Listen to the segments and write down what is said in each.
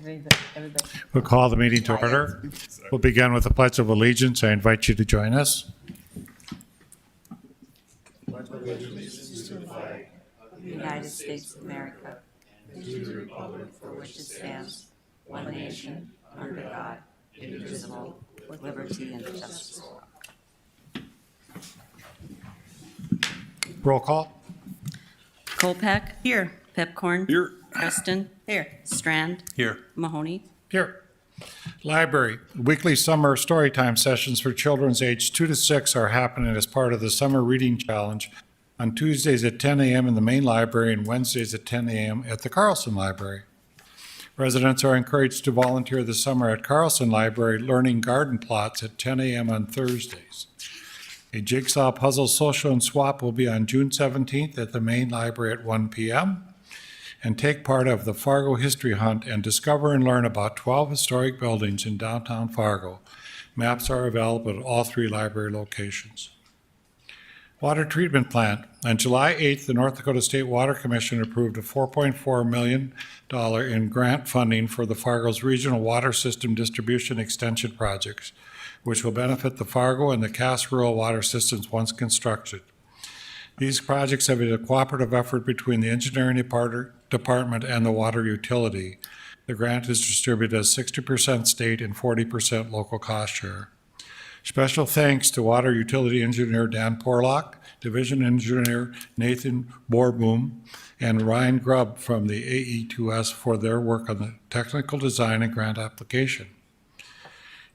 Everybody. We'll call the meeting to order. We'll begin with the Pledge of Allegiance. I invite you to join us. United States of America, and to the republic for which it stands, one nation, under God, indivisible, with liberty and justice for all. Roll call. Kolpak. Here. Pepcorn. Here. Preston. Here. Strand. Here. Mahoney. Here. Library. Weekly summer storytime sessions for children aged 2 to 6 are happening as part of the Summer Reading Challenge on Tuesdays at 10 a.m. in the main library and Wednesdays at 10 a.m. at the Carlson Library. Residents are encouraged to volunteer this summer at Carlson Library learning garden plots at 10 a.m. on Thursdays. A jigsaw puzzle social and swap will be on June 17th at the main library at 1 p.m. And take part of the Fargo History Hunt and discover and learn about 12 historic buildings in downtown Fargo. Maps are available at all 3 library locations. Water treatment plant. On July 8th, the North Dakota State Water Commission approved a $4.4 million in grant funding for the Fargo's regional water system distribution extension projects, which will benefit the Fargo and the Cass rural water systems once constructed. These projects have been a cooperative effort between the engineering department and the water utility. The grant is distributed as 60% state and 40% local cost share. Special thanks to Water Utility Engineer Dan Porlock, Division Engineer Nathan Borboom, and Ryan Grubb from the AE2S for their work on the technical design and grant application.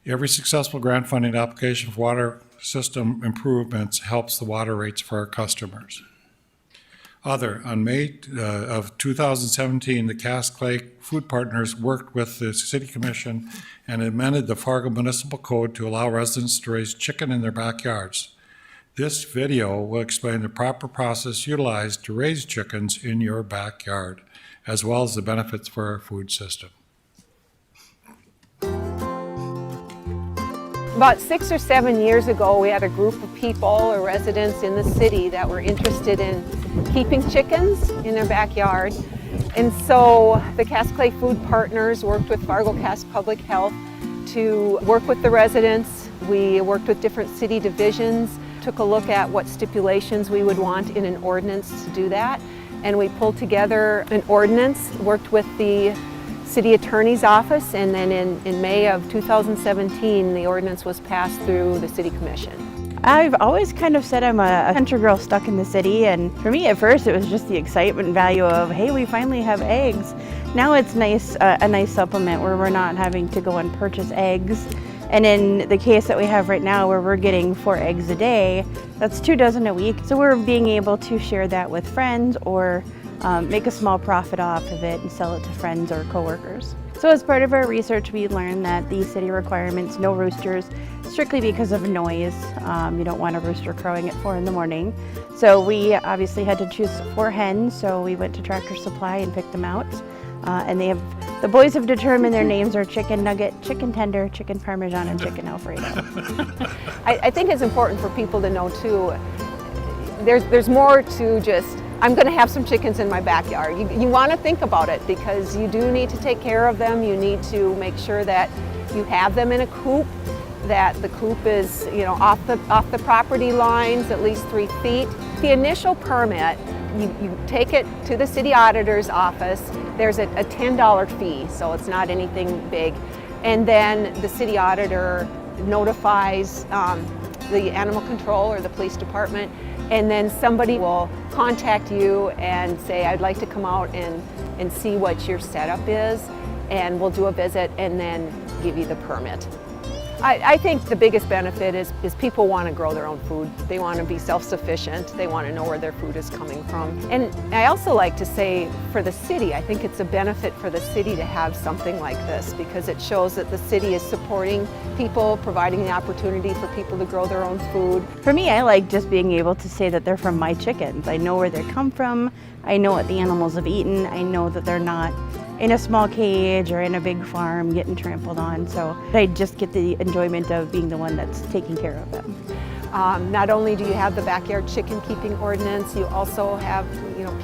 Every successful grant funding application for water system improvements helps the water rates for our customers. On May of 2017, the Cass Clay Food Partners worked with the City Commission and amended the Fargo Municipal Code to allow residents to raise chicken in their backyards. This video will explain the proper process utilized to raise chickens in your backyard, as well as the benefits for our food system. About 6 or 7 years ago, we had a group of people or residents in the city that were interested in keeping chickens in their backyard. And so the Cass Clay Food Partners worked with Fargo Cass Public Health to work with the residents. We worked with different city divisions, took a look at what stipulations we would want in an ordinance to do that. And we pulled together an ordinance, worked with the City Attorney's Office, and then in May of 2017, the ordinance was passed through the City Commission. I've always kind of said I'm a country girl stuck in the city, and for me at first it was just the excitement value of, hey, we finally have eggs. Now it's nice, a nice supplement where we're not having to go and purchase eggs. And in the case that we have right now where we're getting 4 eggs a day, that's 2 dozen a week. So we're being able to share that with friends or make a small profit off of it and sell it to friends or coworkers. So as part of our research, we learned that the city requirements, no roosters, strictly because of noise. You don't want a rooster crowing at 4 in the morning. So we obviously had to choose 4 hens, so we went to Tractor Supply and picked them out. And the boys have determined their names are Chicken Nugget, Chicken Tender, Chicken Parmesan, and Chicken Alfredo. I think it's important for people to know too, there's more to just, I'm going to have some chickens in my backyard. You want to think about it because you do need to take care of them. You need to make sure that you have them in a coop, that the coop is, off the property lines at least 3 feet. The initial permit, you take it to the city auditor's office. There's a $10 fee, so it's not anything big. And then the city auditor notifies the animal control or the police department, and then somebody will contact you and say, I'd like to come out and see what your setup is, and we'll do a visit and then give you the permit. I think the biggest benefit is people want to grow their own food. They want to be self-sufficient. They want to know where their food is coming from. And I also like to say for the city, I think it's a benefit for the city to have something like this because it shows that the city is supporting people, providing the opportunity for people to grow their own food. For me, I like just being able to say that they're from my chickens. I know where they come from. I know what the animals have eaten. I know that they're not in a small cage or in a big farm getting trampled on. So I just get the enjoyment of being the one that's taking care of them. Not only do you have the backyard chicken keeping ordinance, you also have,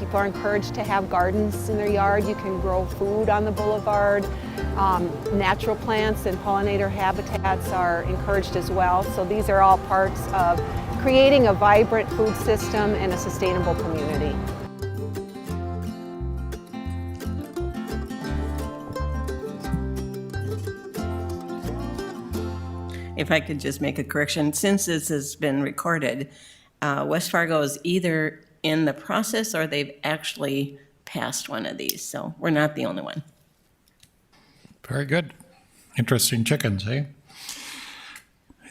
People are encouraged to have gardens in their yard. You can grow food on the boulevard. Natural plants and pollinator habitats are encouraged as well. So these are all parts of creating a vibrant food system and a sustainable community. If I could just make a correction, since this has been recorded, West Fargo is either in the process or they've actually passed one of these, so we're not the only one. Very good. Interesting chickens, eh?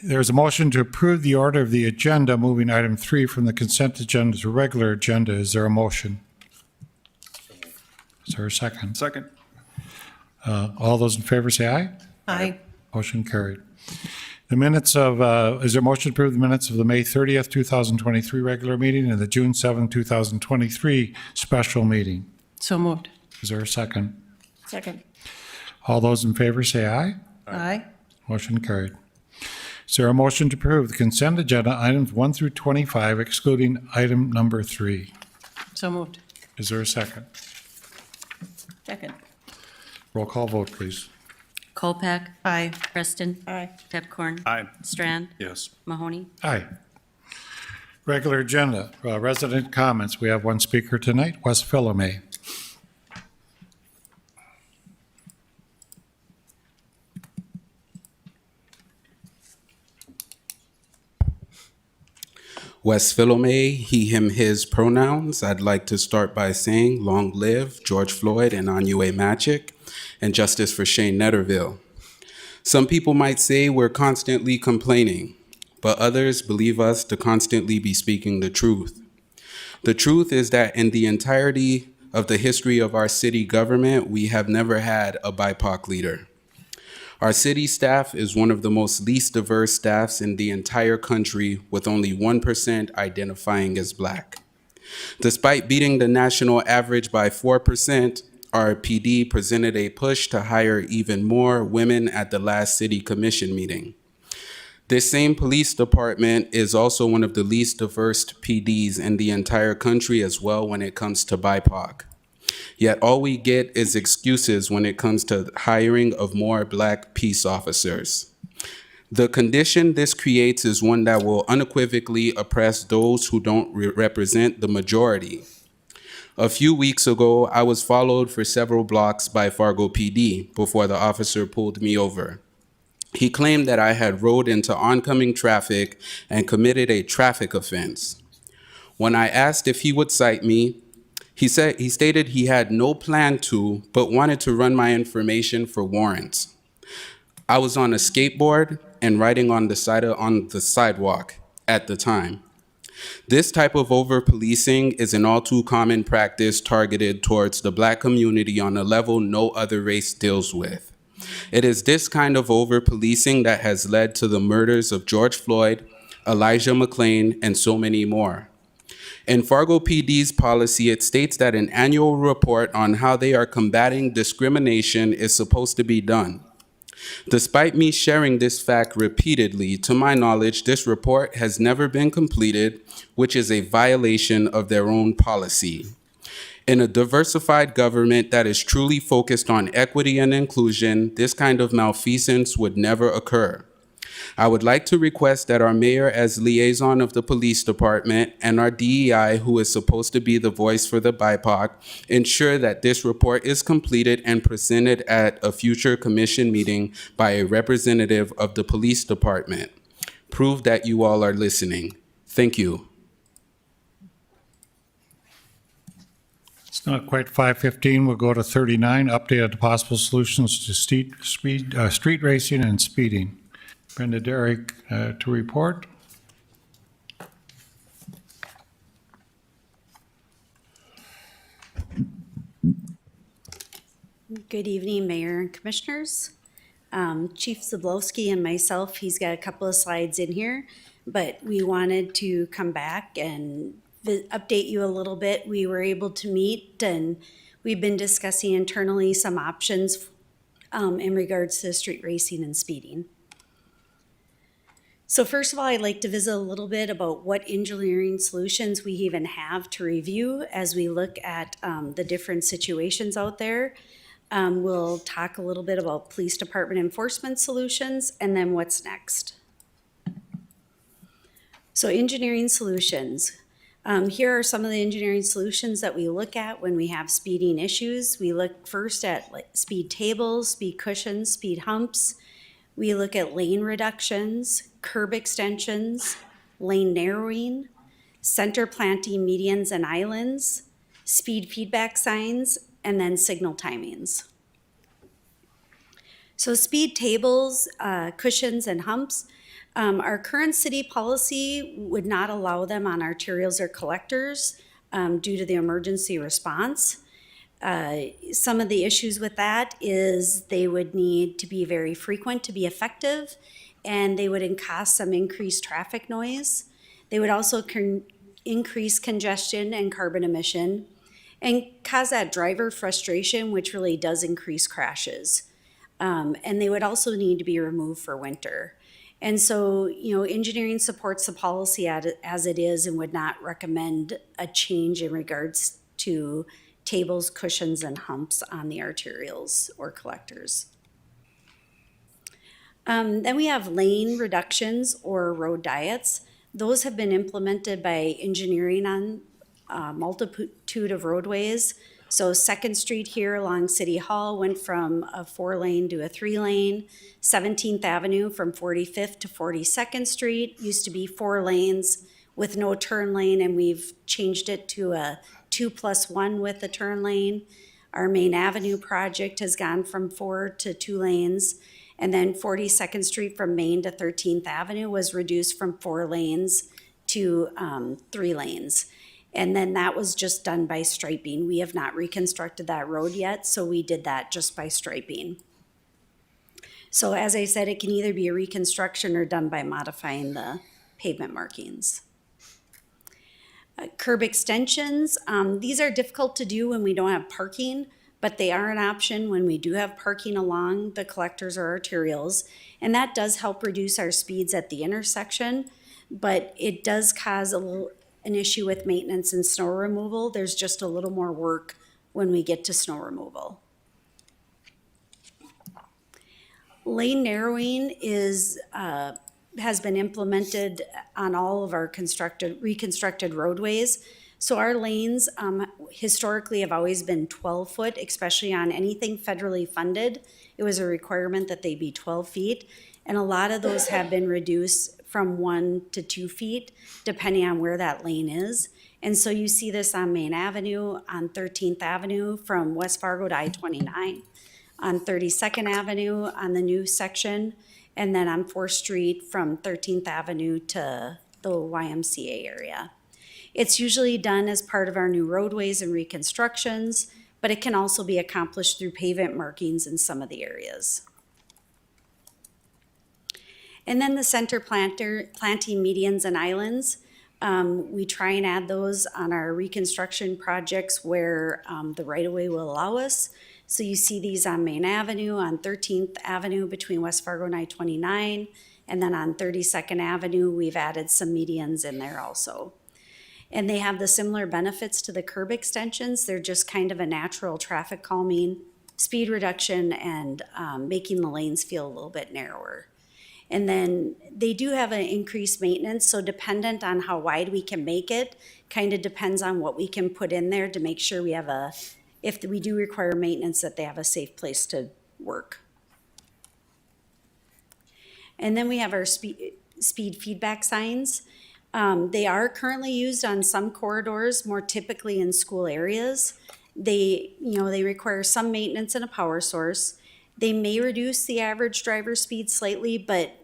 There's a motion to approve the order of the agenda, moving item 3 from the consent agenda to regular agenda. Is there a motion? Is there a second? Second. All those in favor say aye. Aye. Motion carried. The minutes of, is there a motion to approve the minutes of the May 30th, 2023 regular meeting and the June 7th, 2023 special meeting? So moved. Is there a second? Second. All those in favor say aye. Aye. Motion carried. Is there a motion to approve the consent agenda items 1 through 25 excluding item number 3? So moved. Is there a second? Second. Roll call vote, please. Kolpak. Aye. Preston. Aye. Pepcorn. Aye. Strand. Yes. Mahoney. Aye. Regular agenda, resident comments. We have one speaker tonight, Wes Philomay. Wes Philomay, he, him, his pronouns. I'd like to start by saying long live George Floyd and Anue Magic, and justice for Shane Netterville. Some people might say we're constantly complaining, but others believe us to constantly be speaking the truth. The truth is that in the entirety of the history of our city government, we have never had a BIPOC leader. Our city staff is one of the most least diverse staffs in the entire country, with only 1% identifying as Black. Despite beating the national average by 4%, our PD presented a push to hire even more women at the last city commission meeting. This same police department is also one of the least diverse PDs in the entire country as well when it comes to BIPOC. Yet all we get is excuses when it comes to hiring of more Black peace officers. The condition this creates is one that will unequivocally oppress those who don't represent the majority. A few weeks ago, I was followed for several blocks by Fargo PD before the officer pulled me over. He claimed that I had rode into oncoming traffic and committed a traffic offense. When I asked if he would cite me, he stated he had no plan to, but wanted to run my information for warrants. I was on a skateboard and riding on the sidewalk at the time. This type of over-policing is an all too common practice targeted towards the Black community on a level no other race deals with. It is this kind of over-policing that has led to the murders of George Floyd, Elijah McClain, and so many more. In Fargo PD's policy, it states that an annual report on how they are combating discrimination is supposed to be done. Despite me sharing this fact repeatedly, to my knowledge, this report has never been completed, which is a violation of their own policy. In a diversified government that is truly focused on equity and inclusion, this kind of malfeasance would never occur. I would like to request that our mayor, as liaison of the police department, and our DEI, who is supposed to be the voice for the BIPOC, ensure that this report is completed and presented at a future commission meeting by a representative of the police department. Prove that you all are listening. Thank you. It's not quite 5:15. We'll go to 39, updated possible solutions to street racing and speeding. Brenda Derrick to report. Good evening, Mayor and Commissioners. Chief Zablowski and myself, he's got a couple of slides in here, but we wanted to come back and update you a little bit. We were able to meet and we've been discussing internally some options in regards to street racing and speeding. So first of all, I'd like to visit a little bit about what engineering solutions we even have to review as we look at the different situations out there. We'll talk a little bit about police department enforcement solutions and then what's next. So engineering solutions. Here are some of the engineering solutions that we look at when we have speeding issues. We look first at speed tables, speed cushions, speed humps. We look at lane reductions, curb extensions, lane narrowing, center planting medians and islands, speed feedback signs, and then signal timings. So speed tables, cushions, and humps. Our current city policy would not allow them on arterials or collectors due to the emergency response. Some of the issues with that is they would need to be very frequent to be effective, and they would cause some increased traffic noise. They would also increase congestion and carbon emission and cause that driver frustration, which really does increase crashes. And they would also need to be removed for winter. And so, engineering supports the policy as it is and would not recommend a change in regards to tables, cushions, and humps on the arterials or collectors. Then we have lane reductions or road diets. Those have been implemented by engineering on a multitude of roadways. So 2nd Street here along City Hall went from a 4-lane to a 3-lane. 17th Avenue from 45th to 42nd Street used to be 4 lanes with no turn lane, and we've changed it to a 2+1 with a turn lane. Our Main Avenue project has gone from 4 to 2 lanes. And then 42nd Street from Main to 13th Avenue was reduced from 4 lanes to 3 lanes. And then that was just done by striping. We have not reconstructed that road yet, so we did that just by striping. So as I said, it can either be a reconstruction or done by modifying the pavement markings. Curb extensions, these are difficult to do when we don't have parking, but they are an option when we do have parking along the collectors or arterials. And that does help reduce our speeds at the intersection, but it does cause an issue with maintenance and snow removal. There's just a little more work when we get to snow removal. Lane narrowing has been implemented on all of our reconstructed roadways. So our lanes historically have always been 12 foot, especially on anything federally funded. It was a requirement that they be 12 feet. And a lot of those have been reduced from 1 to 2 feet, depending on where that lane is. And so you see this on Main Avenue, on 13th Avenue from West Fargo to I-29, on 32nd Avenue on the new section, and then on 4th Street from 13th Avenue to the YMCA area. It's usually done as part of our new roadways and reconstructions, but it can also be accomplished through pavement markings in some of the areas. And then the center planting medians and islands. We try and add those on our reconstruction projects where the right-of-way will allow us. So you see these on Main Avenue, on 13th Avenue between West Fargo and I-29, and then on 32nd Avenue, we've added some medians in there also. And they have the similar benefits to the curb extensions. They're just kind of a natural traffic calming, speed reduction, and making the lanes feel a little bit narrower. And then they do have an increased maintenance, so dependent on how wide we can make it, kind of depends on what we can put in there to make sure we have if we do require maintenance, that they have a safe place to work. And then we have our speed feedback signs. They are currently used on some corridors, more typically in school areas. They require some maintenance and a power source. They may reduce the average driver speed slightly, but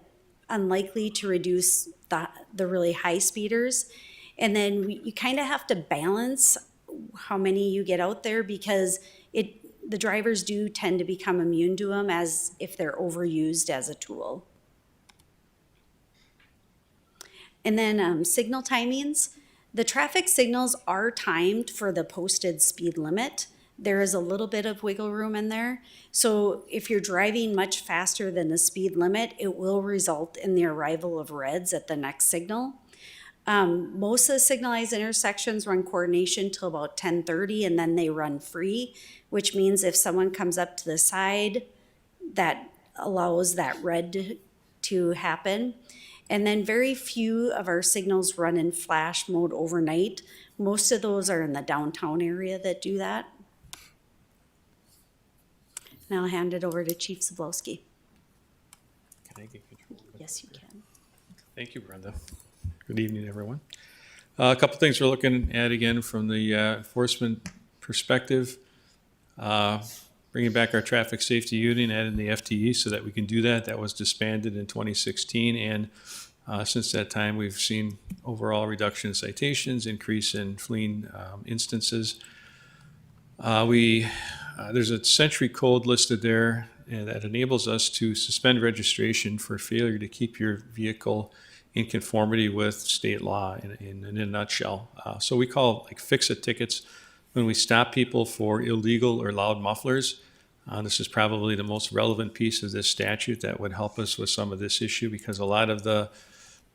unlikely to reduce the really high speeders. And then you kind of have to balance how many you get out there, because the drivers do tend to become immune to them as if they're overused as a tool. And then signal timings. The traffic signals are timed for the posted speed limit. there is a little bit of wiggle room in there. So if you're driving much faster than the speed limit, it will result in the arrival of reds at the next signal. Most of the signalized intersections run coordination till about 10:30, and then they run free, which means if someone comes up to the side, that allows that red to happen. And then very few of our signals run in flash mode overnight. Most of those are in the downtown area that do that. And I'll hand it over to Chief Zablowski. Can I get control? Yes, you can. Thank you, Brenda. Good evening, everyone. A couple things we're looking at again from the enforcement perspective. Bringing back our traffic safety unit and adding the FTE so that we can do that. That was disbanded in 2016, and since that time, we've seen overall reduction in citations, increase in fleeing instances. There's a century code listed there that enables us to suspend registration for failure to keep your vehicle in conformity with state law in a nutshell. So we call like fix-it tickets when we stop people for illegal or loud mufflers. This is probably the most relevant piece of this statute that would help us with some of this issue, because a lot of the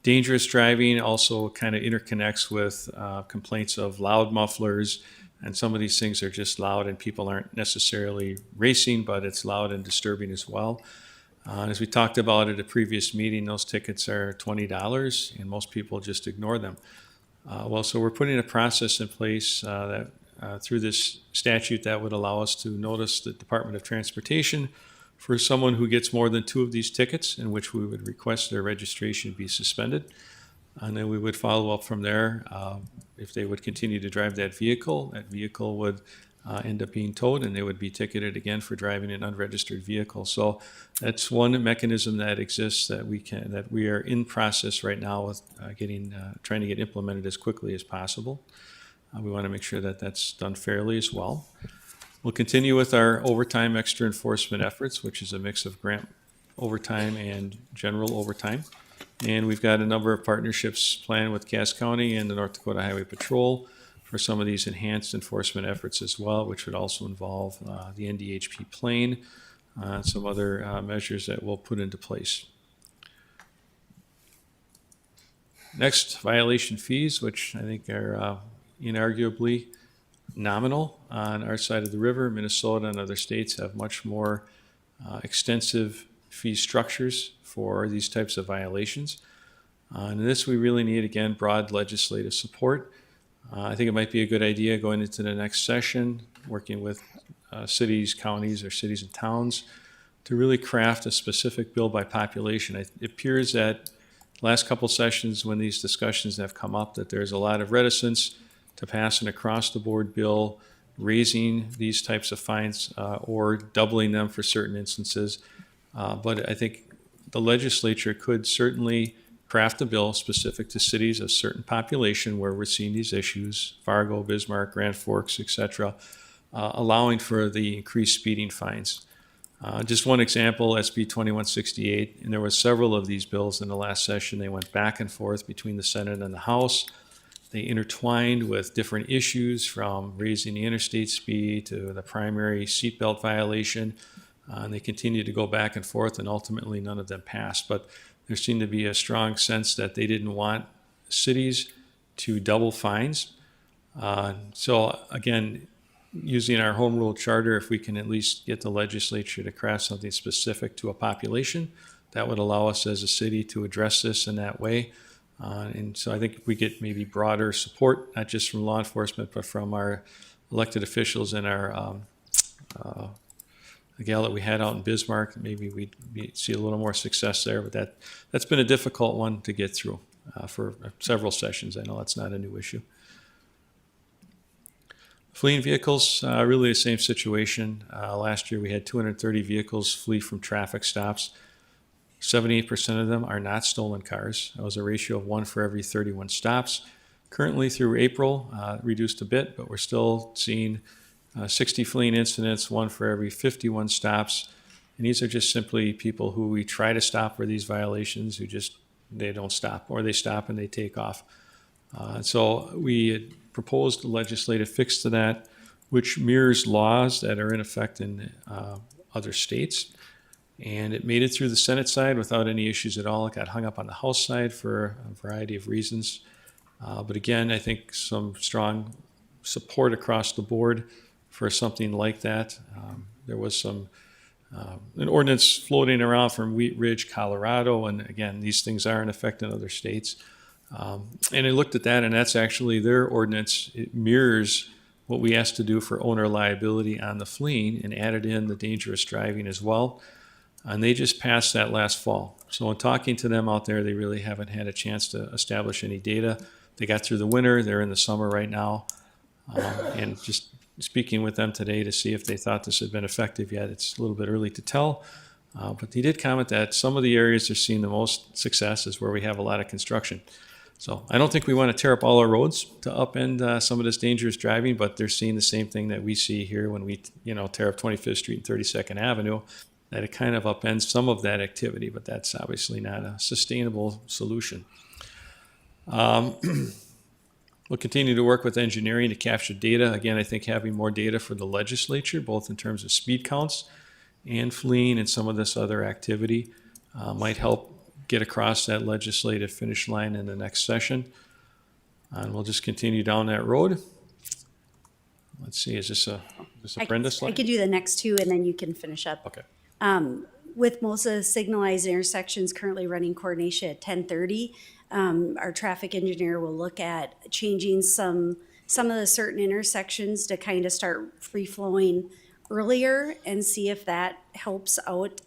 dangerous driving also kind of interconnects with complaints of loud mufflers. And some of these things are just loud and people aren't necessarily racing, but it's loud and disturbing as well. As we talked about at a previous meeting, those tickets are $20 and most people just ignore them. So we're putting a process in place that through this statute that would allow us to notice the Department of Transportation for someone who gets more than 2 of these tickets, in which we would request their registration be suspended. And then we would follow up from there. If they would continue to drive that vehicle would end up being towed, and they would be ticketed again for driving an unregistered vehicle. So that's one mechanism that exists that we are in process right now with trying to get implemented as quickly as possible. We want to make sure that that's done fairly as well. We'll continue with our overtime extra enforcement efforts, which is a mix of grant overtime and general overtime. And we've got a number of partnerships planned with Cass County and the North Dakota Highway Patrol for some of these enhanced enforcement efforts as well, which would also involve the NDHP plane and some other measures that we'll put into place. Next, violation fees, which I think are inarguably nominal on our side of the river. Minnesota and other states have much more extensive fee structures for these types of violations. And in this, we really need, again, broad legislative support. I think it might be a good idea going into the next session, working with cities, counties, or cities and towns to really craft a specific bill by population. It appears that last couple sessions when these discussions have come up that there's a lot of reticence to pass an across-the-board bill raising these types of fines or doubling them for certain instances. But I think the legislature could certainly craft a bill specific to cities of certain population where we're seeing these issues, Fargo, Bismarck, Grand Forks, et cetera, allowing for the increased speeding fines. Just one example, SB 2168, and there were several of these bills in the last session. They went back and forth between the Senate and the House. They intertwined with different issues from raising the interstate speed to the primary seatbelt violation. And they continued to go back and forth, and ultimately none of them passed. But there seemed to be a strong sense that they didn't want cities to double fines. So again, using our home rule charter, if we can at least get the legislature to craft something specific to a population, that would allow us as a city to address this in that way. And so I think if we get maybe broader support, not just from law enforcement, but from our elected officials and our the gal that we had out in Bismarck, maybe we'd see a little more success there. But that's been a difficult one to get through for several sessions. I know that's not a new issue. Fleeing vehicles, really the same situation. Last year we had 230 vehicles flee from traffic stops. 78% of them are not stolen cars. That was a ratio of 1 for every 31 stops. Currently through April, reduced a bit, but we're still seeing 60 fleeing incidents, 1 for every 51 stops. And these are just simply people who we try to stop for these violations who they don't stop, or they stop and they take off. So we had proposed a legislative fix to that. which mirrors laws that are in effect in other states. And it made it through the Senate side without any issues at all. It got hung up on the House side for a variety of reasons. But again, I think some strong support across the board for something like that. There was an ordinance floating around from Wheat Ridge, Colorado, and again, these things are in effect in other states. And I looked at that, and that's actually their ordinance. It mirrors what we asked to do for owner liability on the fleeing and added in the dangerous driving as well. And they just passed that last fall. So in talking to them out there, they really haven't had a chance to establish any data. They got through the winter, they're in the summer right now. And just speaking with them today to see if they thought this had been effective yet, it's a little bit early to tell. But they did comment that some of the areas they're seeing the most success is where we have a lot of construction. So I don't think we want to tear up all our roads to upend some of this dangerous driving, but they're seeing the same thing that we see here when we, tear up 25th Street and 32nd Avenue, that it kind of upends some of that activity, but that's obviously not a sustainable solution. We'll continue to work with engineering to capture data. Again, I think having more data for the legislature, both in terms of speed counts and fleeing and some of this other activity, might help get across that legislative finish line in the next session. And we'll just continue down that road. Let's see, is this a Brenda slide? I could do the next two and then you can finish up. Okay. With most of the signalized intersections currently running coordination at 10:30, our traffic engineer will look at changing some of the certain intersections to kind of start free-flowing earlier and see if that helps out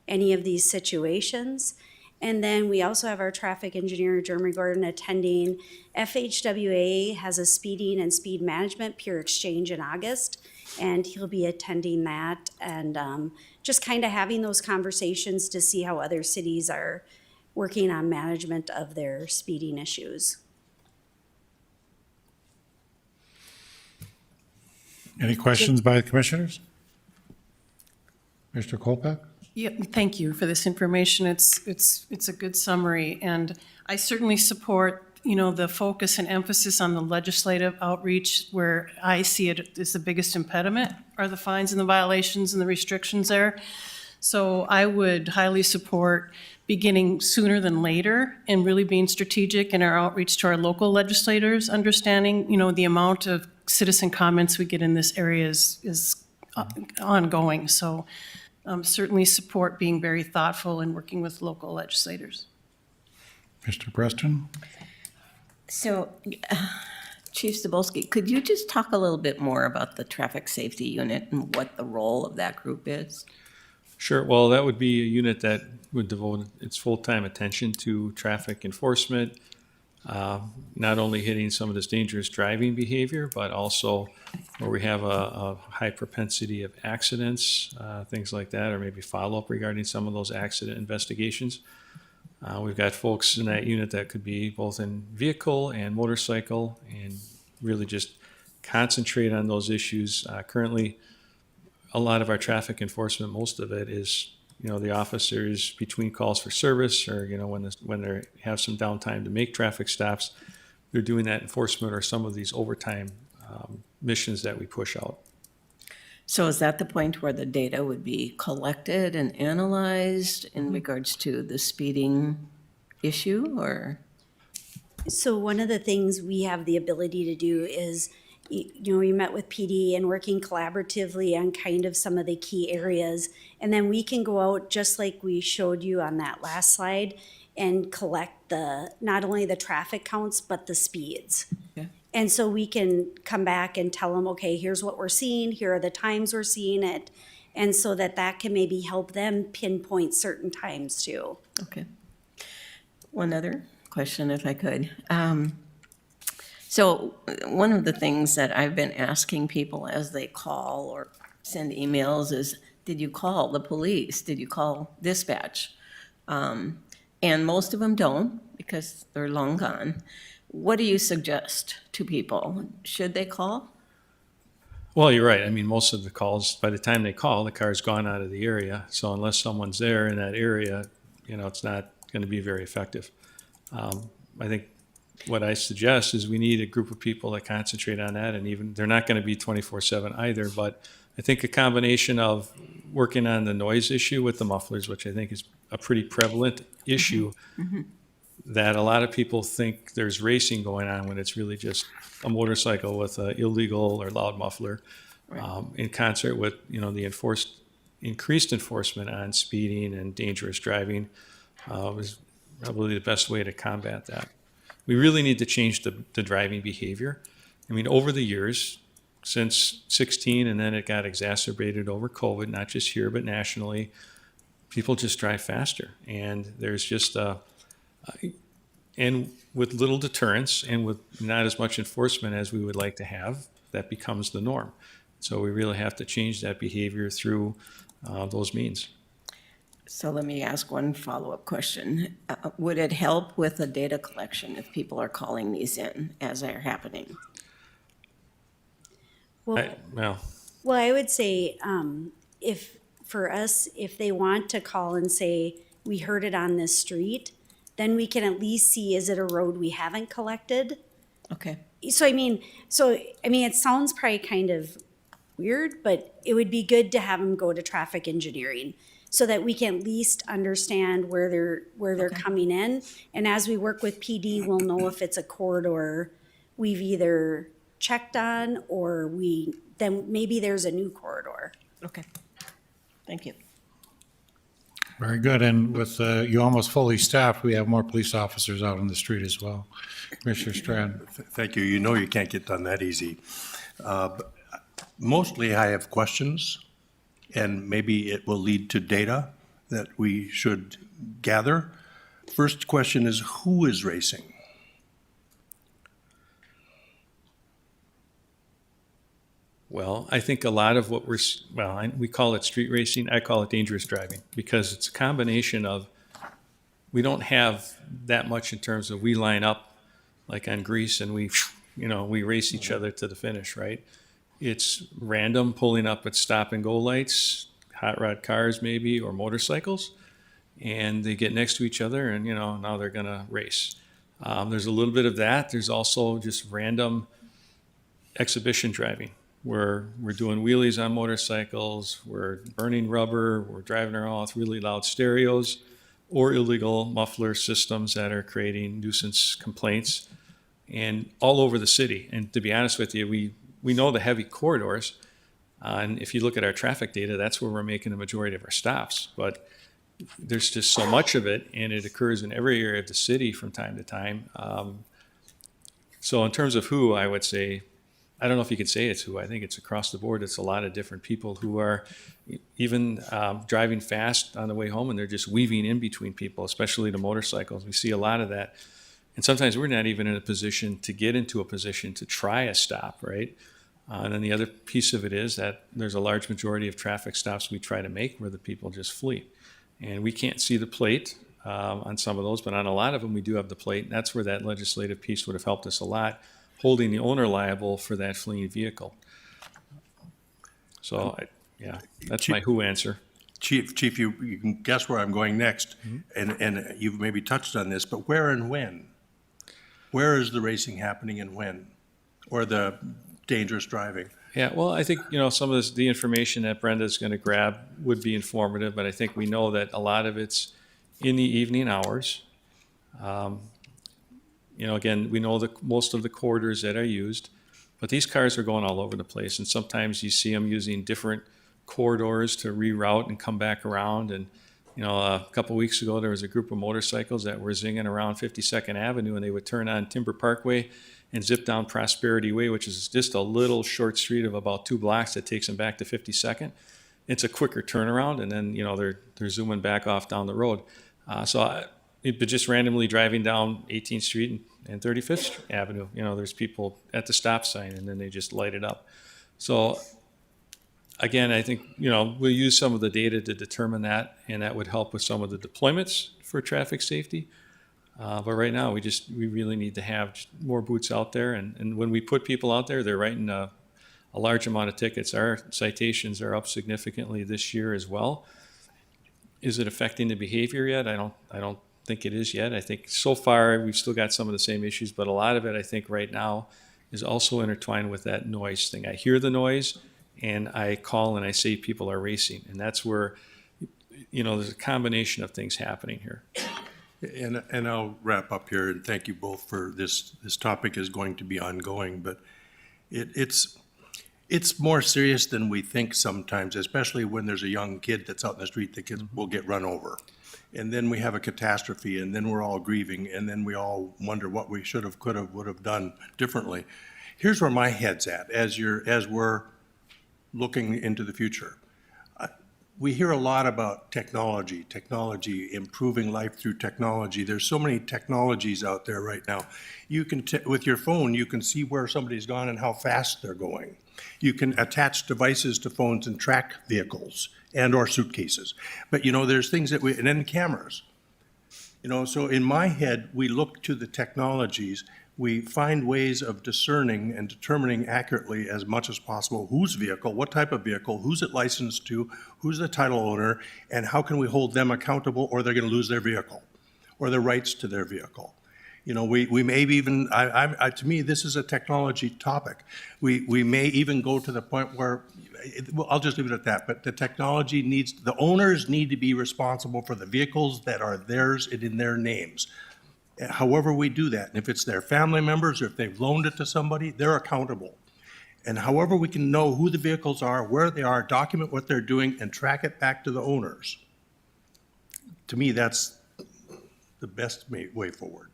any of these situations. And then we also have our traffic engineer, Jeremy Gordon, attending. FHWA has a speeding and speed management peer exchange in August, and he'll be attending that and just kind of having those conversations to see how other cities are working on management of their speeding issues. Any questions by the commissioners? Mr. Kolpak? Yeah, thank you for this information. It's a good summary, and I certainly support, the focus and emphasis on the legislative outreach. Where I see it as the biggest impediment are the fines and the violations and the restrictions there. So I would highly support beginning sooner than later and really being strategic in our outreach to our local legislators, understanding, the amount of citizen comments we get in this area is ongoing. So certainly support being very thoughtful and working with local legislators. Mr. Preston? So, Chief Cebulski, could you just talk a little bit more about the traffic safety unit and what the role of that group is? Sure. Well, that would be a unit that would devote its full-time attention to traffic enforcement, not only hitting some of this dangerous driving behavior, but also where we have a high propensity of accidents, things like that, or maybe follow-up regarding some of those accident investigations. We've got folks in that unit that could be both in vehicle and motorcycle and really just concentrate on those issues. Currently, a lot of our traffic enforcement, most of it is, the officers between calls for service or, when they have some downtime to make traffic stops, they're doing that enforcement or some of these overtime missions that we push out. So is that the point where the data would be collected and analyzed in regards to the speeding issue, or? So one of the things we have the ability to do is, we met with PD and working collaboratively on kind of some of the key areas. And then we can go out, just like we showed you on that last slide, and collect not only the traffic counts, but the speeds. Okay. And so we can come back and tell them, okay, here's what we're seeing, here are the times we're seeing it. And so that can maybe help them pinpoint certain times too. Okay. One other question, if I could. So one of the things that I've been asking people as they call or send emails is, did you call the police? Did you call dispatch? And most of them don't because they're long gone. What do you suggest to people? Should they call? Well, you're right. I mean, most of the calls, by the time they call, the car's gone out of the area. So unless someone's there in that area, it's not going to be very effective. I think what I suggest is we need a group of people that concentrate on that, and even they're not going to be 24/7 either. But I think a combination of working on the noise issue with the mufflers, which I think is a pretty prevalent issue, that a lot of people think there's racing going on when it's really just a motorcycle with an illegal or loud muffler, in concert with the increased enforcement on speeding and dangerous driving is probably the best way to combat that. We really need to change the driving behavior. I mean, over the years, since 16, and then it got exacerbated over COVID, not just here, but nationally, people just drive faster. And there's just and with little deterrence and with not as much enforcement as we would like to have, that becomes the norm. So we really have to change that behavior through those means. So let me ask one follow-up question. Would it help with the data collection if people are calling these in as they're happening? Well, I would say if for us, if they want to call and say, we heard it on this street, then we can at least see, is it a road we haven't collected? Okay. So I mean, it sounds probably kind of weird, but it would be good to have them go to traffic engineering so that we can at least understand where they're coming in. And as we work with PD, we'll know if it's a corridor we've either checked on or then maybe there's a new corridor. Okay. Thank you. Very good. And with you almost fully staffed, we have more police officers out on the street as well. Commissioner Strand. Thank you. You know you can't get done that easy. But mostly I have questions, and maybe it will lead to data that we should gather. First question is, who is racing? Well, I think a lot of what we call it street racing. I call it dangerous driving because it's a combination of, we don't have that much in terms of we line up like on grease and we race each other to the finish, right? It's random pulling up at stop and go lights, hot rod cars maybe, or motorcycles, and they get next to each other and, now they're gonna race. There's a little bit of that. There's also just random exhibition driving, where we're doing wheelies on motorcycles, we're burning rubber, we're driving around with really loud stereos, or illegal muffler systems that are creating nuisance complaints, and all over the city. And to be honest with you, we know the heavy corridors, and if you look at our traffic data, that's where we're making the majority of our stops. But there's just so much of it, and it occurs in every area of the city from time to time. So in terms of who, I would say, I don't know if you could say it's who. I think it's across the board. It's a lot of different people who are even driving fast on the way home, and they're just weaving in between people, especially the motorcycles. We see a lot of that. And sometimes we're not even in a position to get into a position to try a stop, right? And then the other piece of it is that there's a large majority of traffic stops we try to make where the people just flee. And we can't see the plate on some of those, but on a lot of them we do have the plate. And that's where that legislative piece would have helped us a lot, holding the owner liable for that fleeing vehicle. So, that's my who answer. Chief, you can guess where I'm going next, and you've maybe touched on this, but where and when? Where is the racing happening and when? Or the dangerous driving? Yeah, well, I think, some of the information that Brenda's going to grab would be informative, but I think we know that a lot of it's in the evening hours. Again, we know most of the corridors that are used, but these cars are going all over the place, and sometimes you see them using different corridors to reroute and come back around. And a couple weeks ago, there was a group of motorcycles that were zinging around 52nd Avenue, and they would turn on Timber Parkway and zip down Prosperity Way, which is just a little short street of about 2 blocks that takes them back to 52nd. It's a quicker turnaround, and then they're zooming back off down the road. But just randomly driving down 18th Street and 35th Avenue, there's people at the stop sign, and then they just light it up. So again, I think, we'll use some of the data to determine that, and that would help with some of the deployments for traffic safety. But right now, we really need to have more boots out there. And when we put people out there, they're writing a large amount of tickets. Our citations are up significantly this year as well. Is it affecting the behavior yet? I don't think it is yet. I think so far we've still got some of the same issues, but a lot of it, I think right now, is also intertwined with that noise thing. I hear the noise and I call and I say people are racing. And that's where, there's a combination of things happening here. And I'll wrap up here, and thank you both for this. This topic is going to be ongoing, but it's more serious than we think sometimes, especially when there's a young kid that's out in the street that will get run over. And then we have a catastrophe, and then we're all grieving, and then we all wonder what we should have, could have, would have done differently. Here's where my head's at as we're looking into the future. We hear a lot about technology, improving life through technology. There's so many technologies out there right now. You can, with your phone, you can see where somebody's gone and how fast they're going. You can attach devices to phones and track vehicles and or suitcases. But there's things that and then cameras. So in my head, we look to the technologies. We find ways of discerning and determining accurately as much as possible whose vehicle, what type of vehicle, who's it licensed to, who's the title owner, and how can we hold them accountable, or they're going to lose their vehicle or their rights to their vehicle. We may even, to me, this is a technology topic. We may even go to the point where, I'll just leave it at that, but the owners need to be responsible for the vehicles that are theirs and in their names. However we do that, and if it's their family members or if they've loaned it to somebody, they're accountable. And however we can know who the vehicles are, where they are, document what they're doing, and track it back to the owners. To me, that's the best way forward.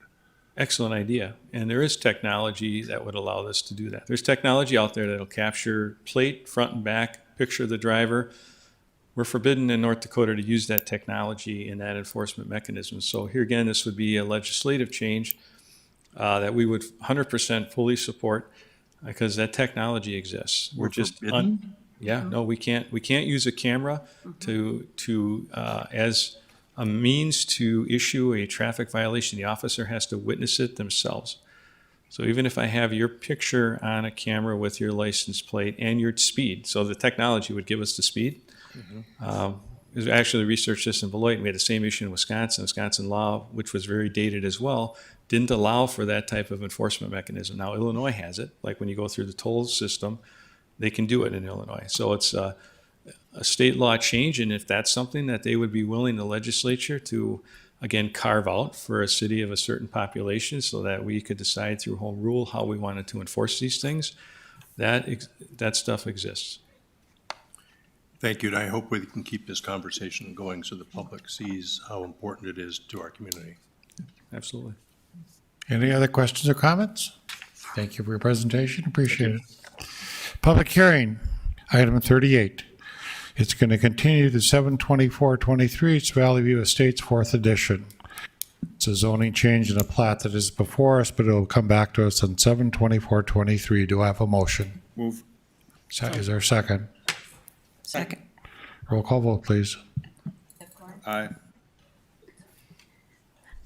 Excellent idea. And there is technology that would allow us to do that. There's technology out there that'll capture plate, front and back, picture of the driver. We're forbidden in North Dakota to use that technology in that enforcement mechanism. So here again, this would be a legislative change that we would 100% fully support because that technology exists. We're just we can't use a camera to as a means to issue a traffic violation. The officer has to witness it themselves. So even if I have your picture on a camera with your license plate and your speed, so the technology would give us the speed. We actually researched this in Beloit, and we had the same issue in Wisconsin. Wisconsin law, which was very dated as well, didn't allow for that type of enforcement mechanism. Now Illinois has it, like when you go through the toll system, they can do it in Illinois. So it's a state law change, and if that's something that they would be willing, the legislature, to again carve out for a city of a certain population so that we could decide through home rule how we wanted to enforce these things, that stuff exists. Thank you, and I hope we can keep this conversation going so the public sees how important it is to our community. Absolutely. Any other questions or comments? Thank you for your presentation. Appreciate it. Public hearing, item 38. It's going to continue to 7/24/23. It's Valley View Estates 4th edition. It's a zoning change in a plat that is before us, but it'll come back to us on 7/24/23. Do I have a motion? Move. Is there a second? Second. Roll call vote, please. Aye.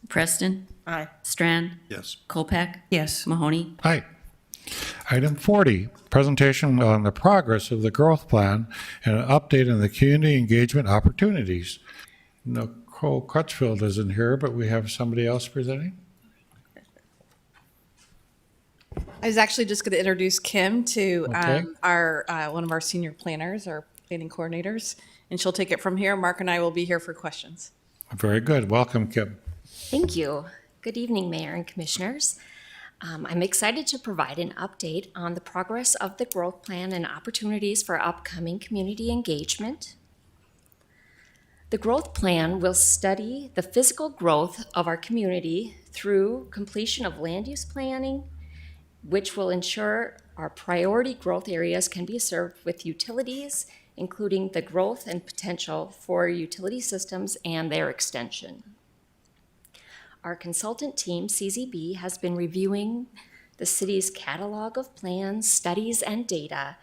Preston, Aye. Strand, Yes. Kolpak, Yes. Mahoney. Aye. Item 40, presentation on the progress of the growth plan and an update on the community engagement opportunities. Nicole Crutchfield isn't here, but we have somebody else presenting. I was actually just going to introduce Kim to Okay. our one of our senior planners, our planning coordinators, and she'll take it from here. Mark and I will be here for questions. Very good. Welcome, Kim. Thank you. Good evening, Mayor and Commissioners. I'm excited to provide an update on the progress of the growth plan and opportunities for upcoming community engagement. The growth plan will study the physical growth of our community through completion of land use planning, which will ensure our priority growth areas can be served with utilities, including the growth and potential for utility systems and their extension. Our consultant team, CZB, has been reviewing the city's catalog of plans, studies, and data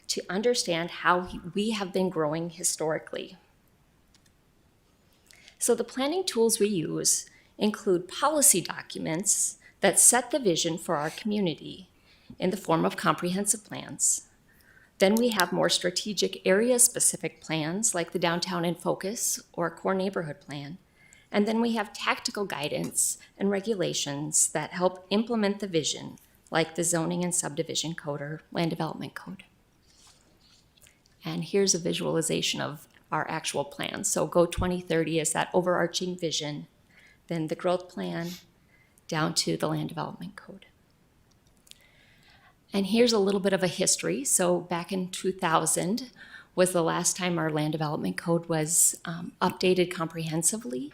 to understand how we have been growing historically. So the planning tools we use include policy documents that set the vision for our community in the form of comprehensive plans. Then we have more strategic area-specific plans like the Downtown in Focus or Core Neighborhood Plan. And then we have tactical guidance and regulations that help implement the vision, like the zoning and subdivision code or land development code. And here's a visualization of our actual plan. So Go 2030 is that overarching vision, then the growth plan down to the land development code. And here's a little bit of a history. So back in 2000 was the last time our land development code was updated comprehensively.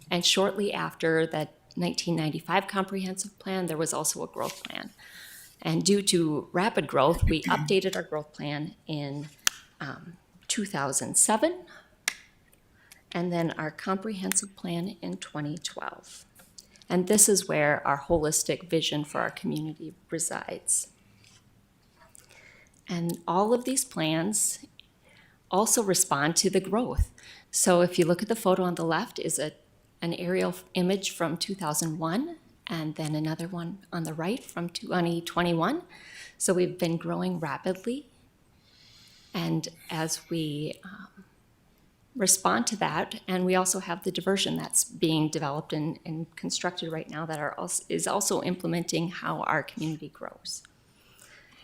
And shortly after that 1995 comprehensive plan, there was also a growth plan. And due to rapid growth, we updated our growth plan in 2007, and then our comprehensive plan in 2012. And this is where our holistic vision for our community resides. And all of these plans also respond to the growth. So if you look at the photo on the left is an aerial image from 2001, and then another one on the right from 2021. So we've been growing rapidly. And as we respond to that, and we also have the diversion that's being developed and constructed right now that is also implementing how our community grows.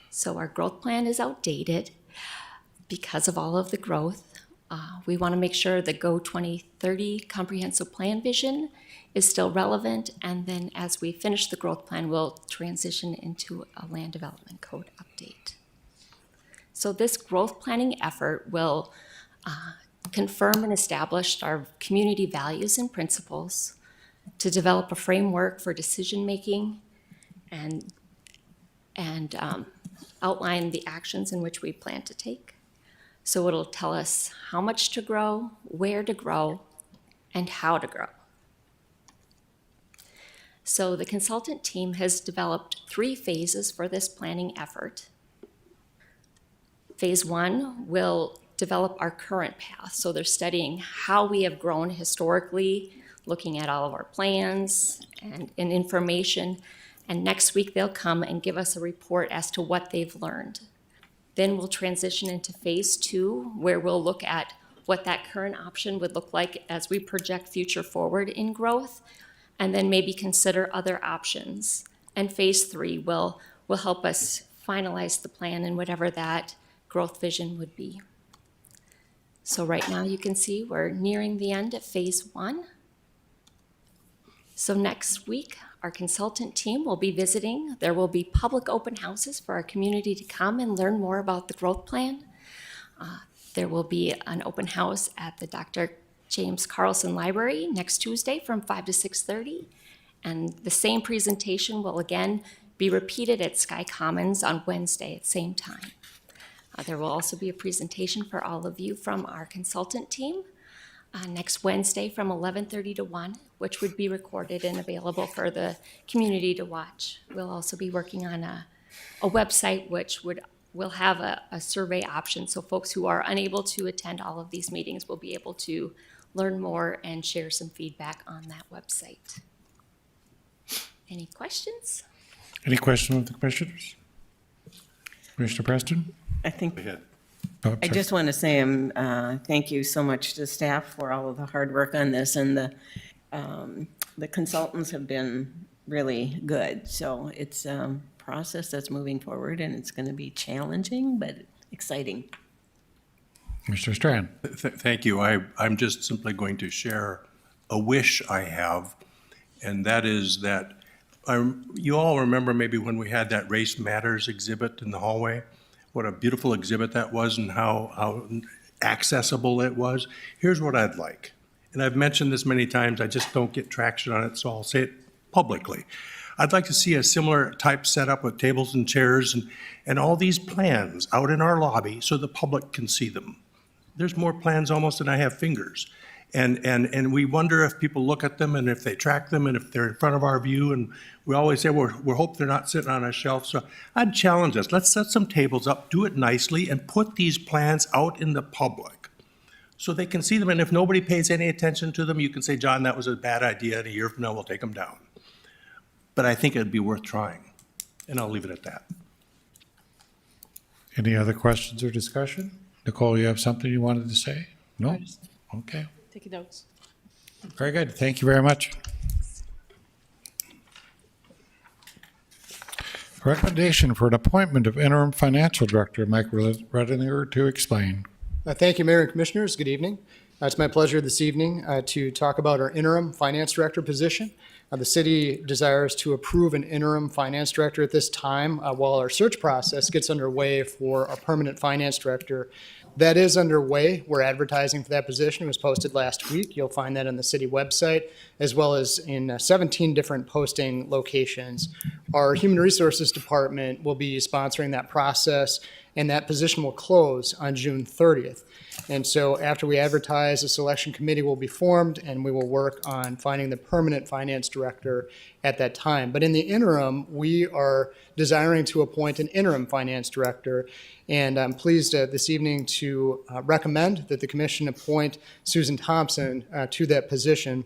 So our growth plan is outdated because of all of the growth. We want to make sure the Go 2030 comprehensive plan vision is still relevant, and then as we finish the growth plan, we'll transition into a land development code update. So this growth planning effort will confirm and establish our community values and principles to develop a framework for decision-making and outline the actions in which we plan to take. So it'll tell us how much to grow, where to grow, and how to grow. So the consultant team has developed 3 phases for this planning effort. Phase 1 will develop our current path. So they're studying how we have grown historically, looking at all of our plans and information. And next week they'll come and give us a report as to what they've learned. Then we'll transition into phase 2, where we'll look at what that current option would look like as we project future forward in growth, and then maybe consider other options. And phase 3 will help us finalize the plan and whatever that growth vision would be. So right now you can see we're nearing the end of phase 1. So next week, our consultant team will be visiting. There will be public open houses for our community to come and learn more about the growth plan. There will be an open house at the Dr. James Carlson Library next Tuesday from 5 to 6:30. And the same presentation will again be repeated at Sky Commons on Wednesday at the same time. There will also be a presentation for all of you from our consultant team next Wednesday from 11:30 to 1, which would be recorded and available for the community to watch. We'll also be working on a website which will have a survey option, so folks who are unable to attend all of these meetings will be able to learn more and share some feedback on that website. Any questions? Any questions of the commissioners? Commissioner Preston? I think Go ahead. Oh, I sorry. just want to say thank you so much to staff for all of the hard work on this, and the consultants have been really good. So it's a process that's moving forward, and it's going to be challenging but exciting. Mr. Strand? Thank you. I'm just simply going to share a wish I have, and that is that you all remember maybe when we had that Race Matters exhibit in the hallway? What a beautiful exhibit that was and how accessible it was. Here's what I'd like, and I've mentioned this many times, I just don't get traction on it, so I'll say it publicly. I'd like to see a similar type setup with tables and chairs and all these plans out in our lobby so the public can see them. There's more plans almost than I have fingers. And we wonder if people look at them and if they track them and if they're in front of our view. And we always say, we hope they're not sitting on a shelf. So I'd challenge us, let's set some tables up, do it nicely, and put these plans out in the public so they can see them. And if nobody pays any attention to them, you can say, John, that was a bad idea, and a year from now, we'll take them down. But I think it'd be worth trying, and I'll leave it at that. Any other questions or discussion? Nicole, you have something you wanted to say? No? Okay. Taking notes. Very good. Thank you very much. Recommendation for an appointment of interim financial director, Mike Redinger, to explain. Thank you, Mayor and Commissioners. Good evening. It's my pleasure this evening to talk about our interim finance director position. The city desires to approve an interim finance director at this time while our search process gets underway for a permanent finance director. That is underway. We're advertising for that position. It was posted last week. You'll find that on the city website, as well as in 17 different posting locations. Our Human Resources Department will be sponsoring that process, and that position will close on June 30th. And so after we advertise, a selection committee will be formed, and we will work on finding the permanent finance director at that time. But in the interim, we are desiring to appoint an interim finance director, and I'm pleased this evening to recommend that the commission appoint Susan Thompson to that position.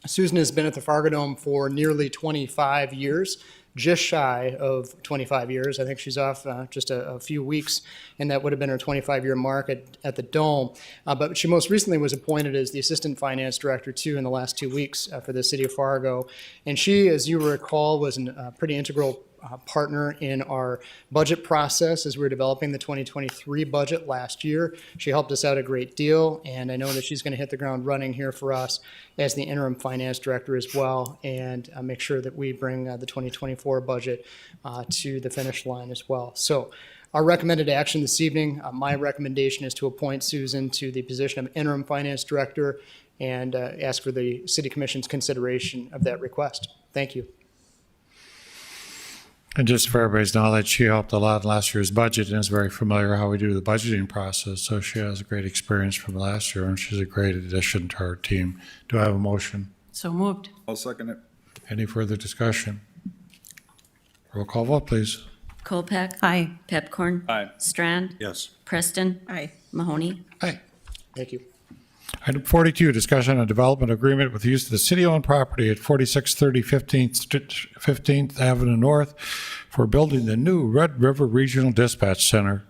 Susan has been at the Fargo Dome for nearly 25 years, just shy of 25 years. I think she's off just a few weeks, and that would have been her 25-year mark at the Dome. But she most recently was appointed as the Assistant Finance Director, too, in the last 2 weeks for the City of Fargo. And she, as you recall, was a pretty integral partner in our budget process as we were developing the 2023 budget last year. She helped us out a great deal, and I know that she's going to hit the ground running here for us as the interim finance director as well, and make sure that we bring the 2024 budget to the finish line as well. So our recommended action this evening, my recommendation is to appoint Susan to the position of interim finance director and ask for the City Commission's consideration of that request. Thank you. And just for everybody's knowledge, she helped a lot in last year's budget and is very familiar how we do the budgeting process. So she has a great experience from last year, and she's a great addition to our team. Do I have a motion? So moved. I'll second it. Any further discussion? Roll call vote, please. Kolpack. Aye. Pepcorn. Aye. Strand. Yes. Preston. Aye. Mahoney. Aye. Thank you. Item 42, discussion on development agreement with use of the city-owned property at 4630 15th Avenue North for building the new Red River Regional Dispatch Center.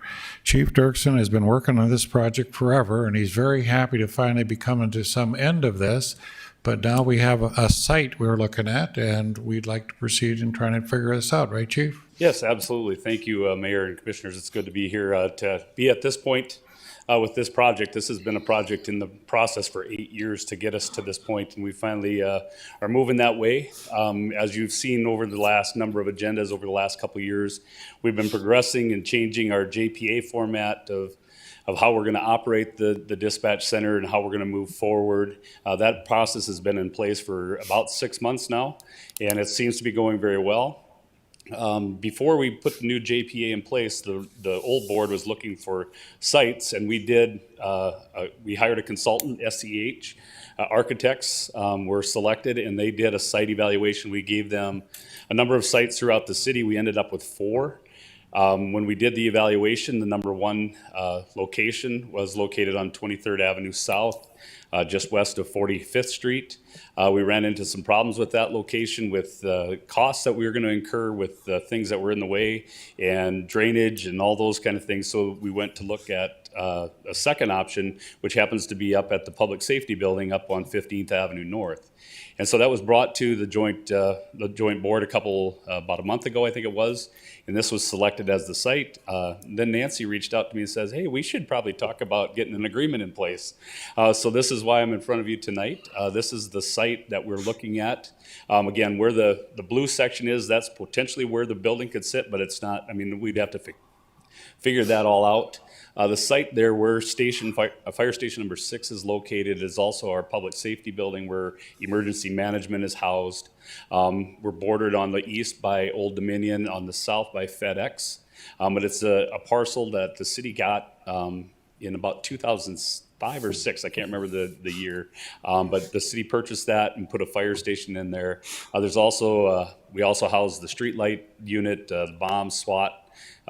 Chief Dirksen has been working on this project forever, and he's very happy to finally be coming to some end of this. But now we have a site we're looking at, and we'd like to proceed in trying to figure this out, right, Chief? Yes, absolutely. Thank you, Mayor and Commissioners. It's good to be here to be at this point with this project. This has been a project in the process for 8 years to get us to this point, and we finally are moving that way. As you've seen over the last number of agendas over the last couple of years, we've been progressing and changing our JPA format of how we're going to operate the dispatch center and how we're going to move forward. That process has been in place for about 6 months now, and it seems to be going very well. Before we put the new JPA in place, the old board was looking for sites, and we hired a consultant, SEH. Architects were selected, and they did a site evaluation. We gave them a number of sites throughout the city. We ended up with 4. When we did the evaluation, the number 1 location was located on 23rd Avenue South, just west of 45th Street. We ran into some problems with that location with costs that we were going to incur with things that were in the way and drainage and all those kind of things. So we went to look at a second option, which happens to be up at the Public Safety Building up on 15th Avenue North. And so that was brought to the joint board about a month ago, I think it was, and this was selected as the site. Then Nancy reached out to me and says, hey, we should probably talk about getting an agreement in place. So this is why I'm in front of you tonight. This is the site that we're looking at. Again, where the blue section is, that's potentially where the building could sit, but it's not. I mean, we'd have to figure that all out. The site there where fire station number 6 is located is also our public safety building where emergency management is housed. We're bordered on the east by Old Dominion, on the south by FedEx. But it's a parcel that the city got in about 2005 or 6, I can't remember the year. But the city purchased that and put a fire station in there. There's also, we also house the street light unit, the bomb SWAT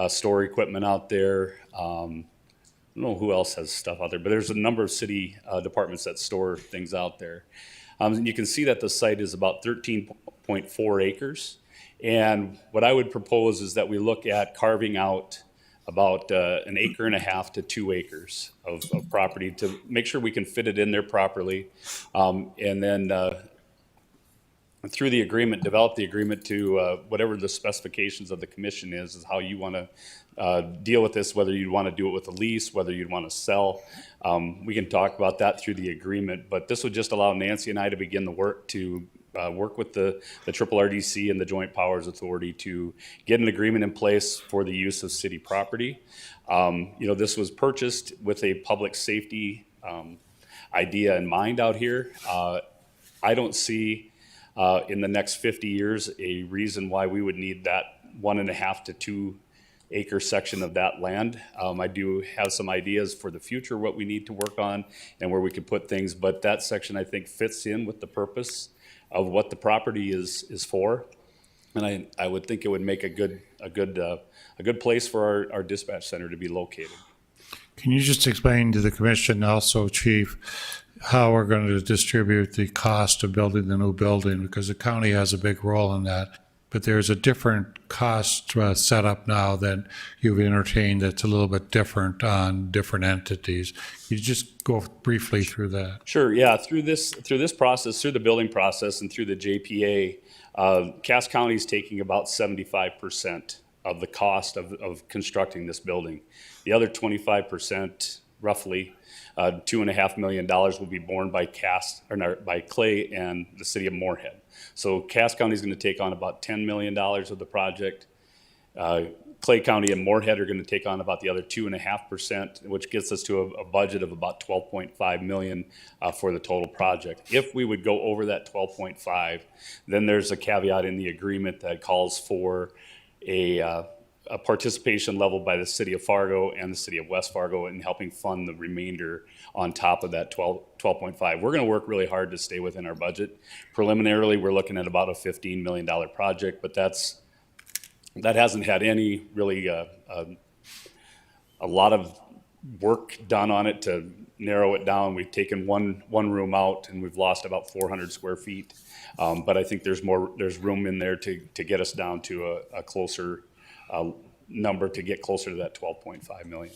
store equipment out there. I don't know who else has stuff out there, but there's a number of city departments that store things out there. And you can see that the site is about 13.4 acres. And what I would propose is that we look at carving out about an acre and a half to 2 acres of property to make sure we can fit it in there properly. And then through the agreement, develop the agreement to whatever the specifications of the commission is how you want to deal with this, whether you want to do it with a lease, whether you'd want to sell. We can talk about that through the agreement, but this would just allow Nancy and I to begin the work to work with the Triple RDC and the Joint Powers Authority to get an agreement in place for the use of city property. This was purchased with a public safety idea in mind out here. I don't see in the next 50 years a reason why we would need that 1.5 to 2 acre section of that land. I do have some ideas for the future, what we need to work on and where we could put things, but that section I think fits in with the purpose of what the property is for. And I would think it would make a good place for our dispatch center to be located. Can you just explain to the commission also, Chief, how we're going to distribute the cost of building the new building? Because the county has a big role in that, but there's a different cost setup now that you've entertained that's a little bit different on different entities. You just go briefly through that. Sure, yeah, through this process, through the building process and through the JPA, Cass County is taking about 75% of the cost of constructing this building. The other 25%, roughly, $2.5 million will be borne by by Clay and the city of Moorhead. So Cass County is going to take on about $10 million of the project. Clay County and Moorhead are going to take on about the other 2.5%, which gets us to a budget of about $12.5 million for the total project. If we would go over that 12.5, then there's a caveat in the agreement that calls for a participation level by the city of Fargo and the city of West Fargo in helping fund the remainder on top of that 12.5. We're going to work really hard to stay within our budget. Preliminarily, we're looking at about a $15 million project, but that hasn't had any really a lot of work done on it to narrow it down. We've taken one room out and we've lost about 400 square feet. But I think there's room in there to get us down to a closer number to get closer to that 12.5 million.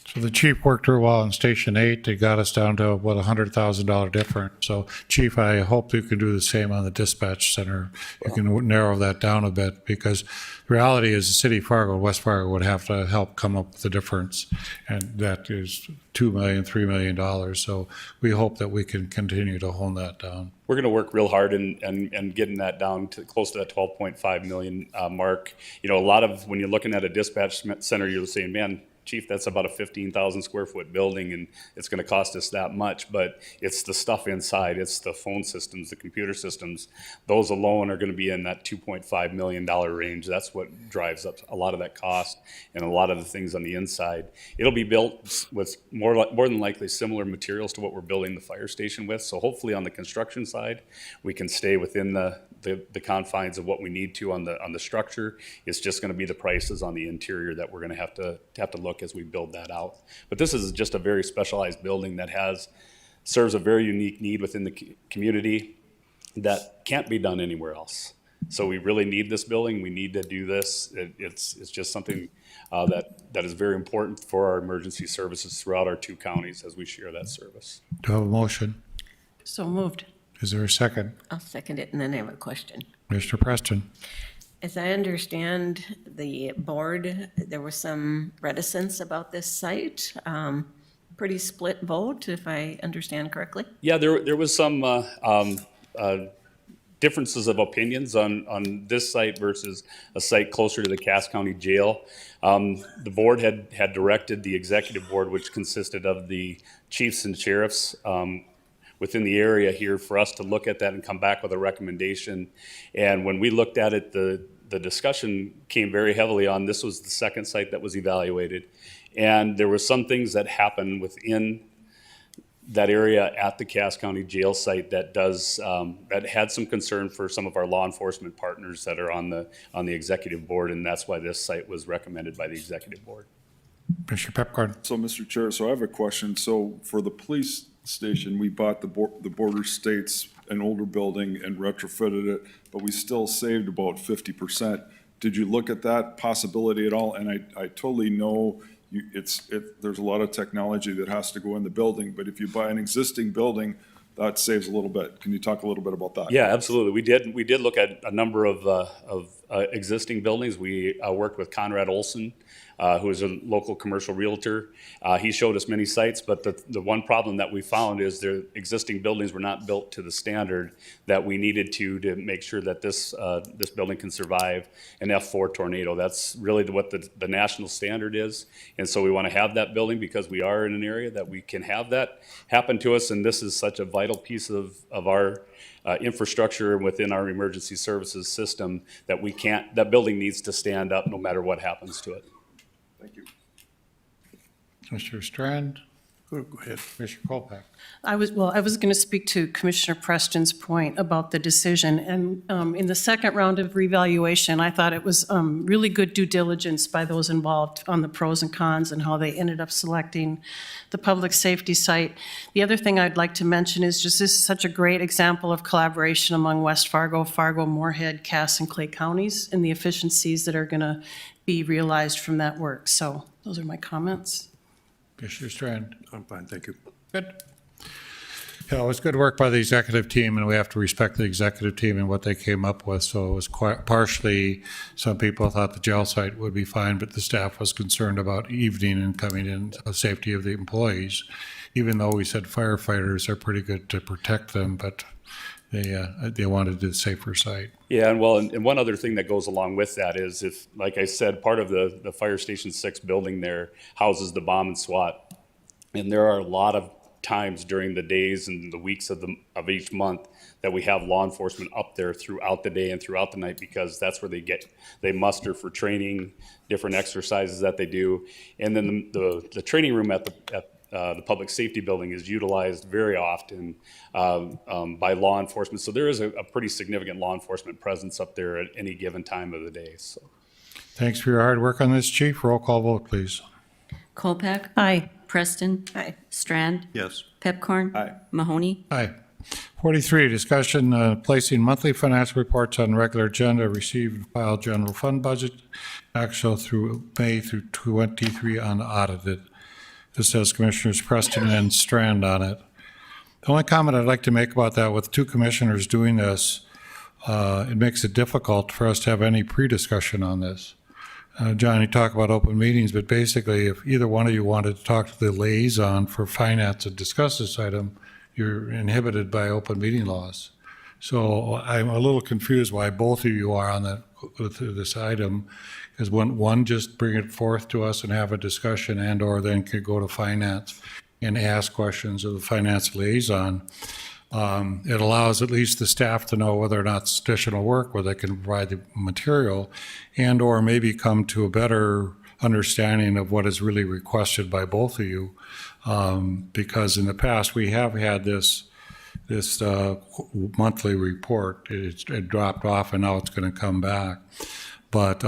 So the chief worked real well on Station 8. It got us down to, what, $100,000 difference. So, Chief, I hope you can do the same on the dispatch center. You can narrow that down a bit, because the reality is the city of Fargo, West Fargo, would have to help come up with the difference. And that is $2 million, $3 million. So we hope that we can continue to hone that down. We're going to work real hard and getting that down to close to that 12.5 million mark. A lot of, when you're looking at a dispatch center, you're saying, man, Chief, that's about a 15,000 square foot building and it's going to cost us that much, but it's the stuff inside. It's the phone systems, the computer systems. Those alone are going to be in that $2.5 million range. That's what drives up a lot of that cost and a lot of the things on the inside. It'll be built with more than likely similar materials to what we're building the fire station with. So hopefully on the construction side, we can stay within the confines of what we need to on the structure. It's just going to be the prices on the interior that we're going to have to look as we build that out. But this is just a very specialized building that serves a very unique need within the community that can't be done anywhere else. So we really need this building. We need to do this. It's just something that is very important for our emergency services throughout our 2 counties as we share that service. Do I have a motion? So moved. Is there a second? I'll second it, and then I have a question. Mr. Preston? As I understand the board, there was some reticence about this site. Pretty split vote, if I understand correctly. Yeah, there was some differences of opinions on this site versus a site closer to the Cass County Jail. The board had directed the executive board, which consisted of the chiefs and sheriffs within the area here, for us to look at that and come back with a recommendation. And when we looked at it, the discussion came very heavily on this was the second site that was evaluated. And there were some things that happened within that area at the Cass County Jail site that had some concern for some of our law enforcement partners that are on the executive board, and that's why this site was recommended by the executive board. Mr. Pepcorn? So, Mr. Chair, I have a question. So for the police station, we bought the border states an older building and retrofitted it, but we still saved about 50%. Did you look at that possibility at all? And I totally know there's a lot of technology that has to go in the building, but if you buy an existing building, that saves a little bit. Can you talk a little bit about that? Yeah, absolutely. We did look at a number of existing buildings. We worked with Conrad Olson, who is a local commercial realtor. He showed us many sites, but the one problem that we found is their existing buildings were not built to the standard that we needed to make sure that this building can survive an F4 tornado. That's really what the national standard is. And so we want to have that building because we are in an area that we can have that happen to us. And this is such a vital piece of our infrastructure within our emergency services system that that building needs to stand up no matter what happens to it. Thank you. Mr. Strand? Go ahead. Commissioner Kolpak? I was going to speak to Commissioner Preston's point about the decision. And in the second round of revaluation, I thought it was really good due diligence by those involved on the pros and cons and how they ended up selecting the public safety site. The other thing I'd like to mention is just this is such a great example of collaboration among West Fargo, Moorhead, Cass, and Clay counties and the efficiencies that are going to be realized from that work. So those are my comments. Commissioner Strand? I'm fine, thank you. Good. Yeah, it was good work by the executive team, and we have to respect the executive team and what they came up with. So it was quite partially, some people thought the jail site would be fine, but the staff was concerned about evening and coming in, the safety of the employees, even though we said firefighters are pretty good to protect them, but they wanted a safer site. Yeah, and one other thing that goes along with that is if, like I said, part of the Fire Station 6 building there houses the bomb and SWAT. And there are a lot of times during the days and the weeks of each month that we have law enforcement up there throughout the day and throughout the night because that's where they muster for training, different exercises that they do. And then the training room at the public safety building is utilized very often by law enforcement. So there is a pretty significant law enforcement presence up there at any given time of the day. So, thanks for your hard work on this, Chief. Roll call vote, please. Kolpak? Aye. Preston? Aye. Strand? Yes. Pepcorn? Aye. Mahoney? Aye. 43, discussion placing monthly financial reports on regular agenda, receive and file general fund budget, actual through May through 23 unaudited. This has Commissioners Preston and Strand on it. The only comment I'd like to make about that, with two commissioners doing this, it makes it difficult for us to have any pre-discussion on this. John, you talk about open meetings, but basically if either one of you wanted to talk to the liaison for finance and discuss this item, you're inhibited by open meeting laws. So I'm a little confused why both of you are on with this item, because one just bring it forth to us and have a discussion, and or then could go to finance and ask questions of the finance liaison. It allows at least the staff to know whether or not it's additional work, whether they can provide the material, and or maybe come to a better understanding of what is really requested by both of you. Because in the past, we have had this monthly report. It dropped off and now it's going to come back. But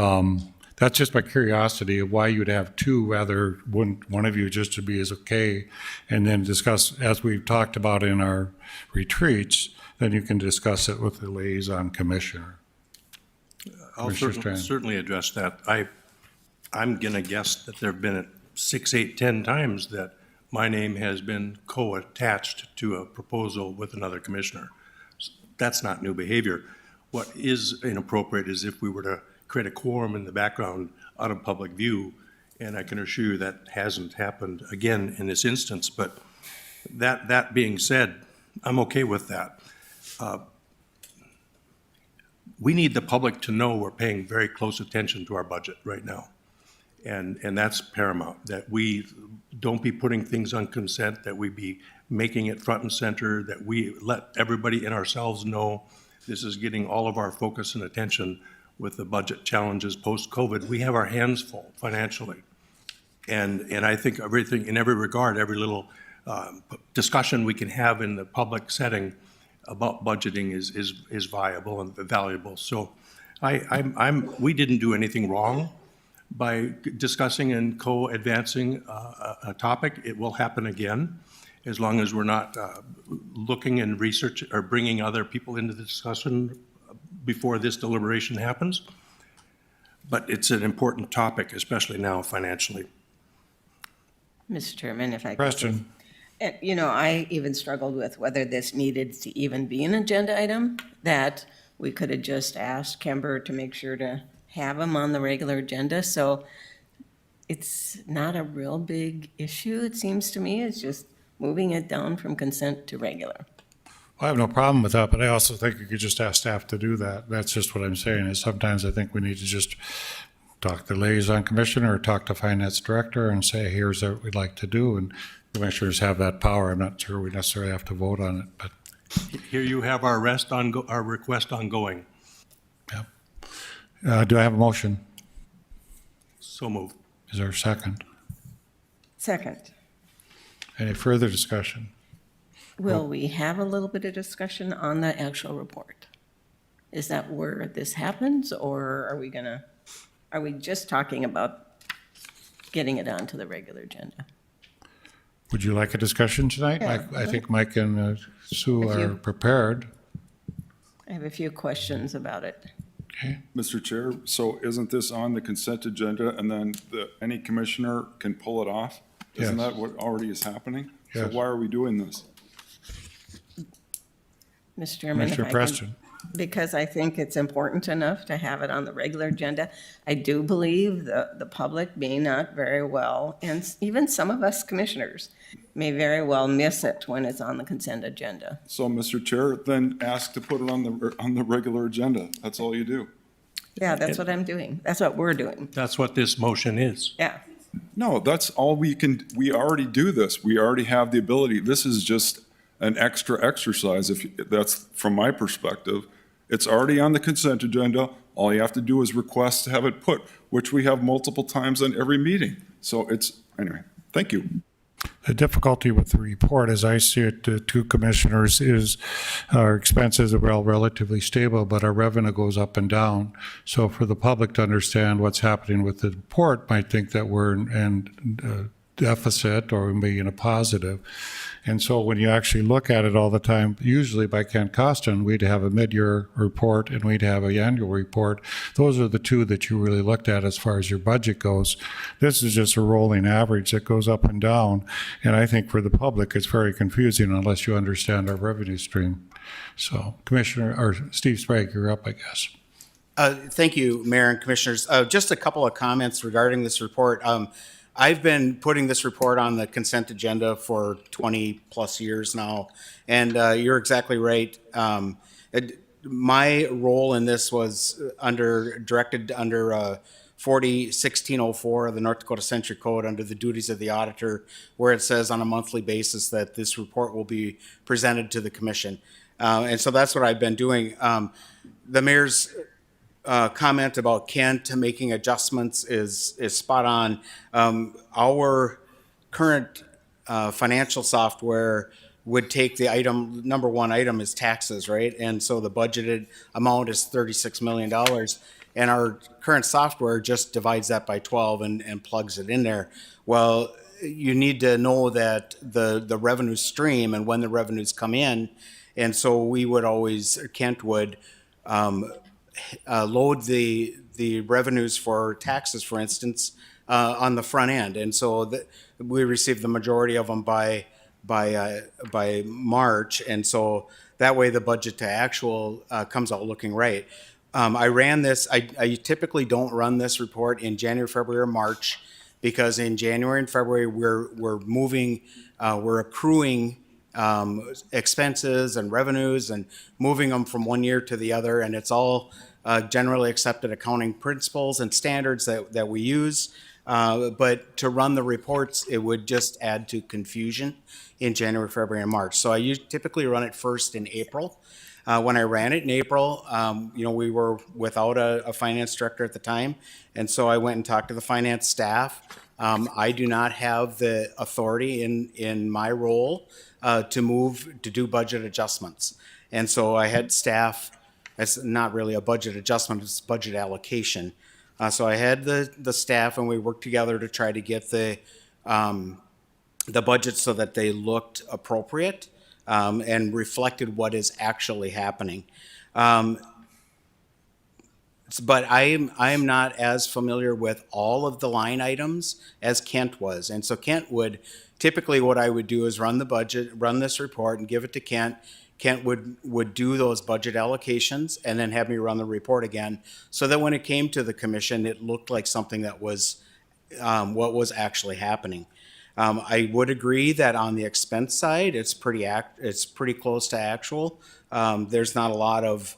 that's just my curiosity of why you'd have two rather one of you just to be as okay, and then discuss, as we've talked about in our retreats, then you can discuss it with the liaison commissioner. I'll certainly address that. I'm going to guess that there have been 6, 8, 10 times that my name has been co-attached to a proposal with another commissioner. That's not new behavior. What is inappropriate is if we were to create a quorum in the background out of public view, and I can assure you that hasn't happened again in this instance. But that being said, I'm okay with that. We need the public to know we're paying very close attention to our budget right now. And that's paramount, that we don't be putting things on consent, that we be making it front and center, that we let everybody and ourselves know this is getting all of our focus and attention with the budget challenges post-COVID. We have our hands full financially. And I think everything, in every regard, every little discussion we can have in the public setting about budgeting is viable and valuable. So we didn't do anything wrong by discussing and co-advancing a topic. It will happen again, as long as we're not looking and research or bringing other people into the discussion before this deliberation happens. but it's an important topic, especially now financially. Mr. Chairman, if I could. Question. You know, I even struggled with whether this needed to even be an agenda item, that we could have just asked Kemper to make sure to have them on the regular agenda. So it's not a real big issue, it seems to me. It's just moving it down from consent to regular. I have no problem with that, but I also think you could just ask staff to do that. That's just what I'm saying, is sometimes I think we need to just talk to the liaison commissioner or talk to finance director and say, here's what we'd like to do, and commissioners have that power. I'm not sure we necessarily have to vote on it, but. Here you have our request ongoing. Do I have a motion? So moved. Is there a second? Second, Any further discussion? will we have a little bit of discussion on the actual report? Is that where this happens, or are we just talking about getting it onto the regular agenda? Would you like a discussion tonight? Yeah. I think Mike and Sue If you- are prepared. I have a few questions about it. Mr. Chair, so isn't this on the consent agenda and then any commissioner can pull it off? Isn't Yes. that what already is happening? So Yes. why are we doing this? Mr. Chairman, if Commissioner I Preston. can, because I think it's important enough to have it on the regular agenda. I do believe the public may not very well, and even some of us commissioners may very well miss it when it's on the consent agenda. So, Mr. Chair, then ask to put it on the regular agenda. That's all you do. Yeah, that's what I'm doing. That's what we're doing. That's what this motion is. Yeah. No, that's all we already do this. We already have the ability. This is just an extra exercise. That's from my perspective. It's already on the consent agenda. All you have to do is request to have it put, which we have multiple times on every meeting. So anyway, thank you. The difficulty with the report, as I see it, to two commissioners, is our expenses are relatively stable, but our revenue goes up and down. So for the public to understand what's happening with the report, might think that we're in deficit or maybe in a positive. And so when you actually look at it all the time, usually by Kent Costin, we'd have a mid-year report and we'd have an annual report. Those are the two that you really looked at as far as your budget goes. This is just a rolling average that goes up and down. And I think for the public, it's very confusing unless you understand our revenue stream. So Steve Sprague, you're up, I guess. Thank you, Mayor and Commissioners. Just a couple of comments regarding this report. I've been putting this report on the consent agenda for 20 plus years now, and you're exactly right. My role in this was directed under 40-1604 of the North Dakota Century Code under the duties of the auditor, where it says on a monthly basis that this report will be presented to the commission. And so that's what I've been doing. The mayor's comment about Kent making adjustments is spot on. Our current financial software would take the number one item is taxes, right? And so the budgeted amount is $36 million. And our current software just divides that by 12 and plugs it in there. Well, you need to know that the revenue stream and when the revenues come in. And so Kent would load the revenues for taxes, for instance, on the front end, and so we receive the majority of them by March, and so that way the budget to actual comes out looking right. I ran this. I typically don't run this report in January, February, or March, because in January and February we're accruing expenses and revenues and moving them from one year to the other, and it's all generally accepted accounting principles and standards that we use. But to run the reports, it would just add to confusion in January, February, and March. So I typically run it first in April. When I ran it in April, we were without a finance director at the time, and so I went and talked to the finance staff. I do not have the authority in my role to do budget adjustments, and so I had staff. It's not really a budget adjustment; it's budget allocation. So I had the staff, and we worked together to try to get the budget so that they looked appropriate and reflected what is actually happening. but I'm not as familiar with all of the line items as Kent was. And so Kent would, typically what I would do is run the budget, run this report and give it to Kent. Kent would do those budget allocations and then have me run the report again, so that when it came to the commission, it looked like something that was what was actually happening. I would agree that on the expense side, it's pretty close to actual. There's not a lot of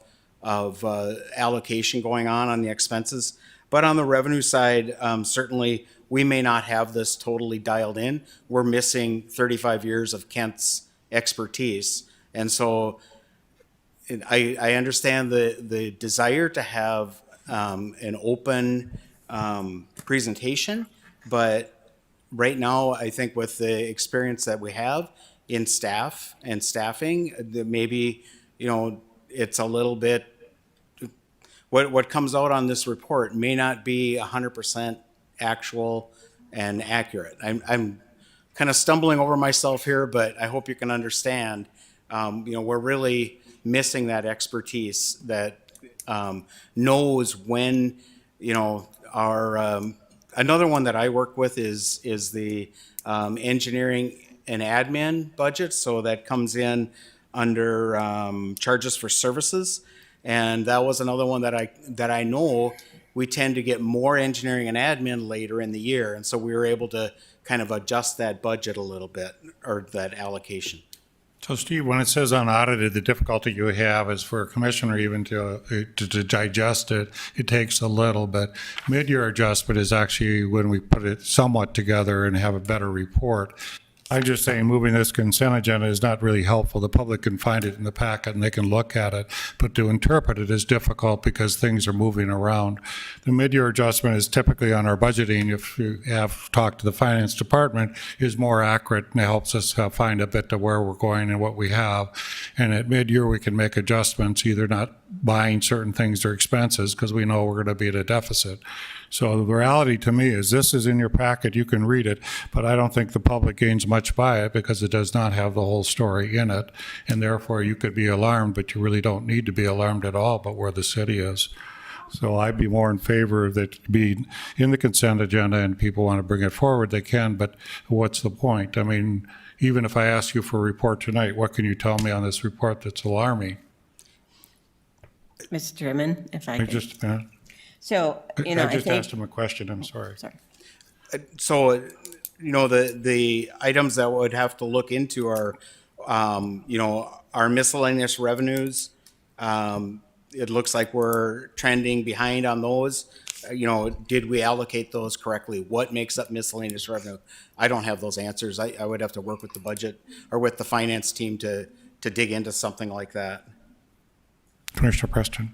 allocation going on the expenses, but on the revenue side, certainly we may not have this totally dialed in. We're missing 35 years of Kent's expertise. And so I understand the desire to have an open presentation, but right now, I think with the experience that we have in staff and staffing, that maybe, it's a little bit, what comes out on this report may not be 100% actual and accurate. I'm kind of stumbling over myself here, but I hope you can understand. We're really missing that expertise that knows when, our another one that I work with is the engineering and admin budget. So that comes in under charges for services, and that was another one that I know we tend to get more engineering and admin later in the year, and so we were able to kind of adjust that budget a little bit, or that allocation. So Steve, when it says unaudited, the difficulty you have is for a commissioner even to digest it, it takes a little, but mid-year adjustment is actually when we put it somewhat together and have a better report. I'm just saying moving this consent agenda is not really helpful. The public can find it in the packet and they can look at it, but to interpret it is difficult because things are moving around. The mid-year adjustment is typically on our budgeting, if you have talked to the finance department, is more accurate and helps us find a bit to where we're going and what we have. And at mid-year, we can make adjustments, either not buying certain things or expenses because we know we're going to be at a deficit. So the reality to me is this is in your packet, you can read it, but I don't think the public gains much by it because it does not have the whole story in it. And therefore you could be alarmed, but you really don't need to be alarmed at all about where the city is. So I'd be more in favor of it being in the consent agenda, and people want to bring it forward, they can, but what's the point? I mean, even if I ask you for a report tonight, what can you tell me on this report that's alarming? Mr. Chairman, if I could. Just a minute. So, I just think, asked him a question, I'm sorry. So, the items that would have to look into are, our miscellaneous revenues. It looks like we're trending behind on those. Did we allocate those correctly? What makes up miscellaneous revenue? I don't have those answers. I would have to work with the budget or with the finance team to dig into something like that. Commissioner Preston.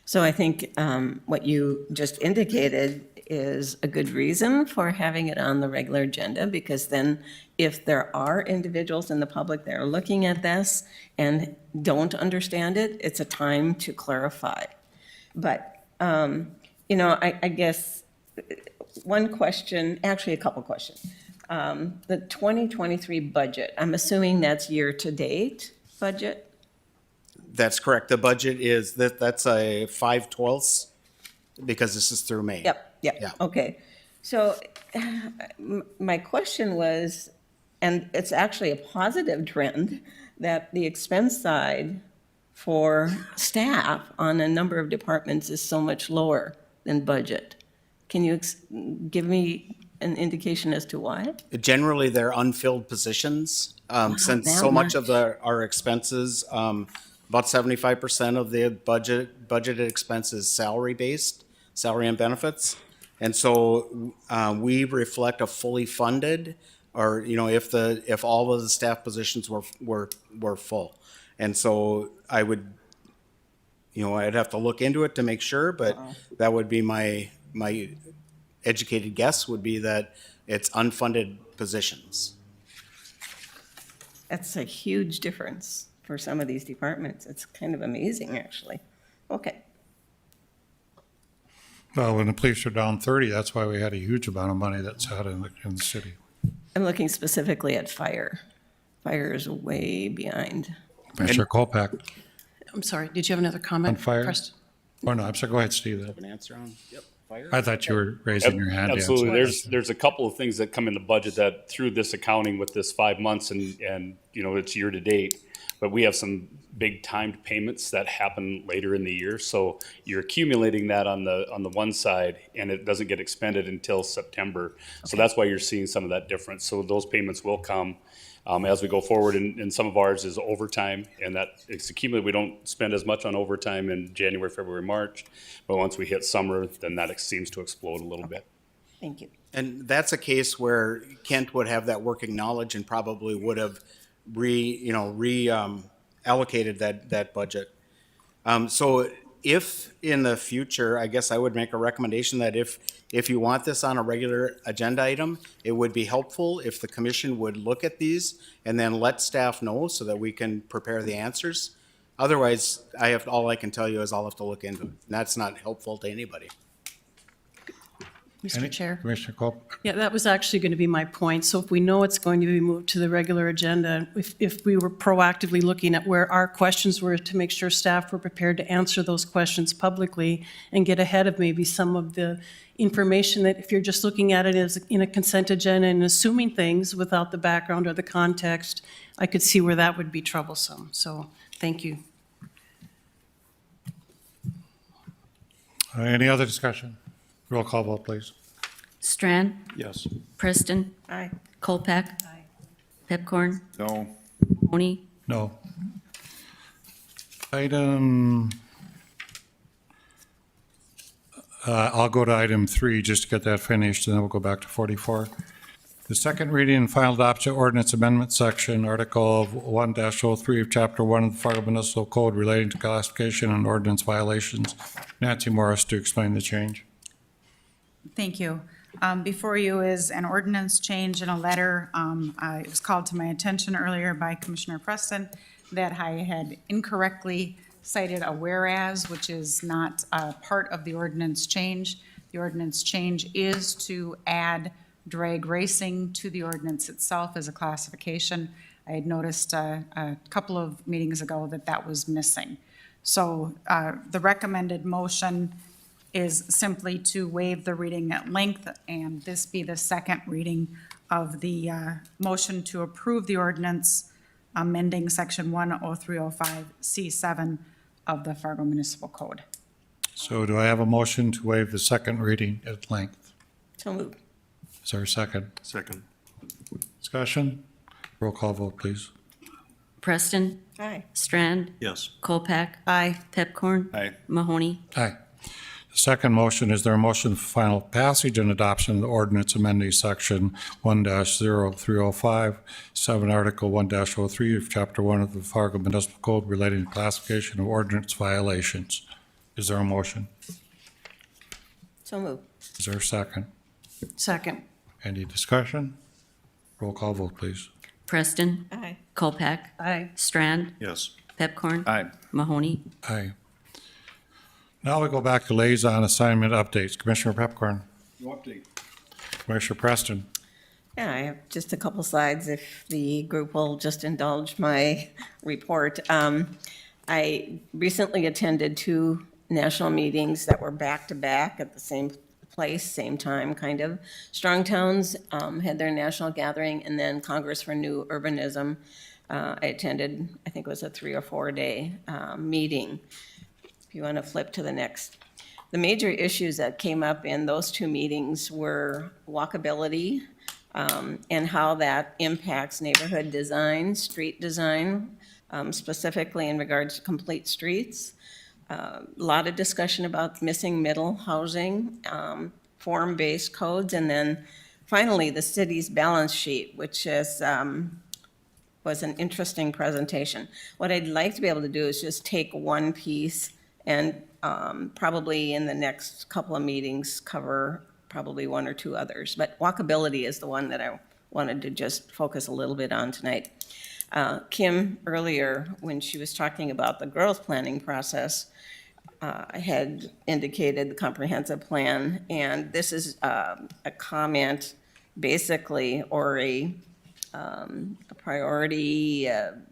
So I think what you just indicated is a good reason for having it on the regular agenda, because then if there are individuals in the public that are looking at this and don't understand it, it's a time to clarify. But, I guess one question, actually a couple questions. The 2023 budget, I'm assuming that's year-to-date budget? That's correct. The budget is, that's a 5/12 because this is through May. Yep, Yeah. okay. So my question was, and it's actually a positive trend, that the expense side for staff on a number of departments is so much lower than budget. Can you give me an indication as to why? Generally, they're unfilled positions. Since so much of our expenses, about 75% of the budgeted expense is salary-based, salary and benefits. And so we reflect a fully funded, or if all of the staff positions were full. And so I would, I'd have to look into it to make sure, but that would be my educated guess would be that it's unfunded positions. That's a huge difference for some of these departments. It's kind of amazing, actually. Okay. Well, when the police are down 30, that's why we had a huge amount of money that's out in the city. I'm looking specifically at fire. Fire is way behind. Commissioner Kolpak. I'm sorry, did you have another comment? On fire? Preston? Oh, no, I'm sorry, go ahead, Steve. An answer on? Yep. Fire? I thought you were raising your hand. to answer Absolutely. the There's a couple of things that come in the budget that through this accounting with this 5 months and, it's year to date, but we have some big timed payments that happen later in the year. So you're accumulating that on the one side and it doesn't get expended until September. So that's why you're seeing some of that difference. So those payments will come as we go forward, and some of ours is overtime, and that it's accumulated. We don't spend as much on overtime in January, February, March, but once we hit summer, then that seems to explode a little bit. Thank you. And that's a case where Kent would have that working knowledge and probably would have allocated that budget. So if in the future, I guess I would make a recommendation that if you want this on a regular agenda item, it would be helpful if the commission would look at these and then let staff know so that we can prepare the answers. Otherwise, all I can tell you is I'll have to look into it. And that's not helpful to anybody. Mr. Chair. Commissioner Cope? Yeah, that was actually going to be my point. So if we know it's going to be moved to the regular agenda, if we were proactively looking at where our questions were to make sure staff were prepared to answer those questions publicly and get ahead of maybe some of the information that if you're just looking at it as in a consent agenda and assuming things without the background or the context, I could see where that would be troublesome. So thank you. Any other discussion? Roll call vote, please. Strand, Yes. Preston, Aye. Kolpak, Pepcorn, No. Mahoney, No. I'll go to item 3 just to get that finished, and then we'll go back to 44. The second reading and final adoption ordinance amendment section, Article 1-03 of Chapter 1 of the Fargo Municipal Code relating to classification and ordinance violations. Nancy Morris to explain the change. Thank you. Before you is an ordinance change in a letter. It was called to my attention earlier by Commissioner Preston that I had incorrectly cited a whereas, which is not part of the ordinance change. The ordinance change is to add drag racing to the ordinance itself as a classification. I had noticed a couple of meetings ago that that was missing. So the recommended motion is simply to waive the reading at length, and this be the second reading of the motion to approve the ordinance amending section 10305C7 of the Fargo Municipal Code. So do I have a motion to waive the second reading at length? So moved. Is there a second? Second. Discussion? Roll call vote, please. Preston, Aye. Strand, Yes. Kolpak, Aye. Pepcorn, Aye. Mahoney. Aye. The second motion, is there a motion for final passage and adoption of the ordinance amending section 1-0305, 7 Article 1-03 of Chapter 1 of the Fargo Municipal Code relating to classification of ordinance violations? Is there a motion? So moved. Is there a second? Second. Any discussion? Roll call vote, please. Preston, Aye. Kolpak, Aye. Strand, Yes. Pepcorn, Aye. Mahoney. Aye. Now we go back to liaison assignment updates. Commissioner Pepcorn. No update. Commissioner Preston. Yeah, I have just a couple slides if the group will just indulge my report. I recently attended 2 national meetings that were back-to-back at the same place, same time, kind of. Strong Towns had their national gathering, and then Congress for New Urbanism. I attended, I think it was a 3 or 4 day meeting. If you want to flip to the next. The major issues that came up in those 2 meetings were walkability and how that impacts neighborhood design, street design, specifically in regards to complete streets. A lot of discussion about missing middle housing, form-based codes, and then finally the city's balance sheet, which is was an interesting presentation. What I'd like to be able to do is just take one piece and probably in the next couple of meetings cover probably 1 or 2 others. But walkability is the one that I wanted to just focus a little bit on tonight. Kim, earlier, when she was talking about the growth planning process, I had indicated the comprehensive plan, and this is a comment basically, or a a priority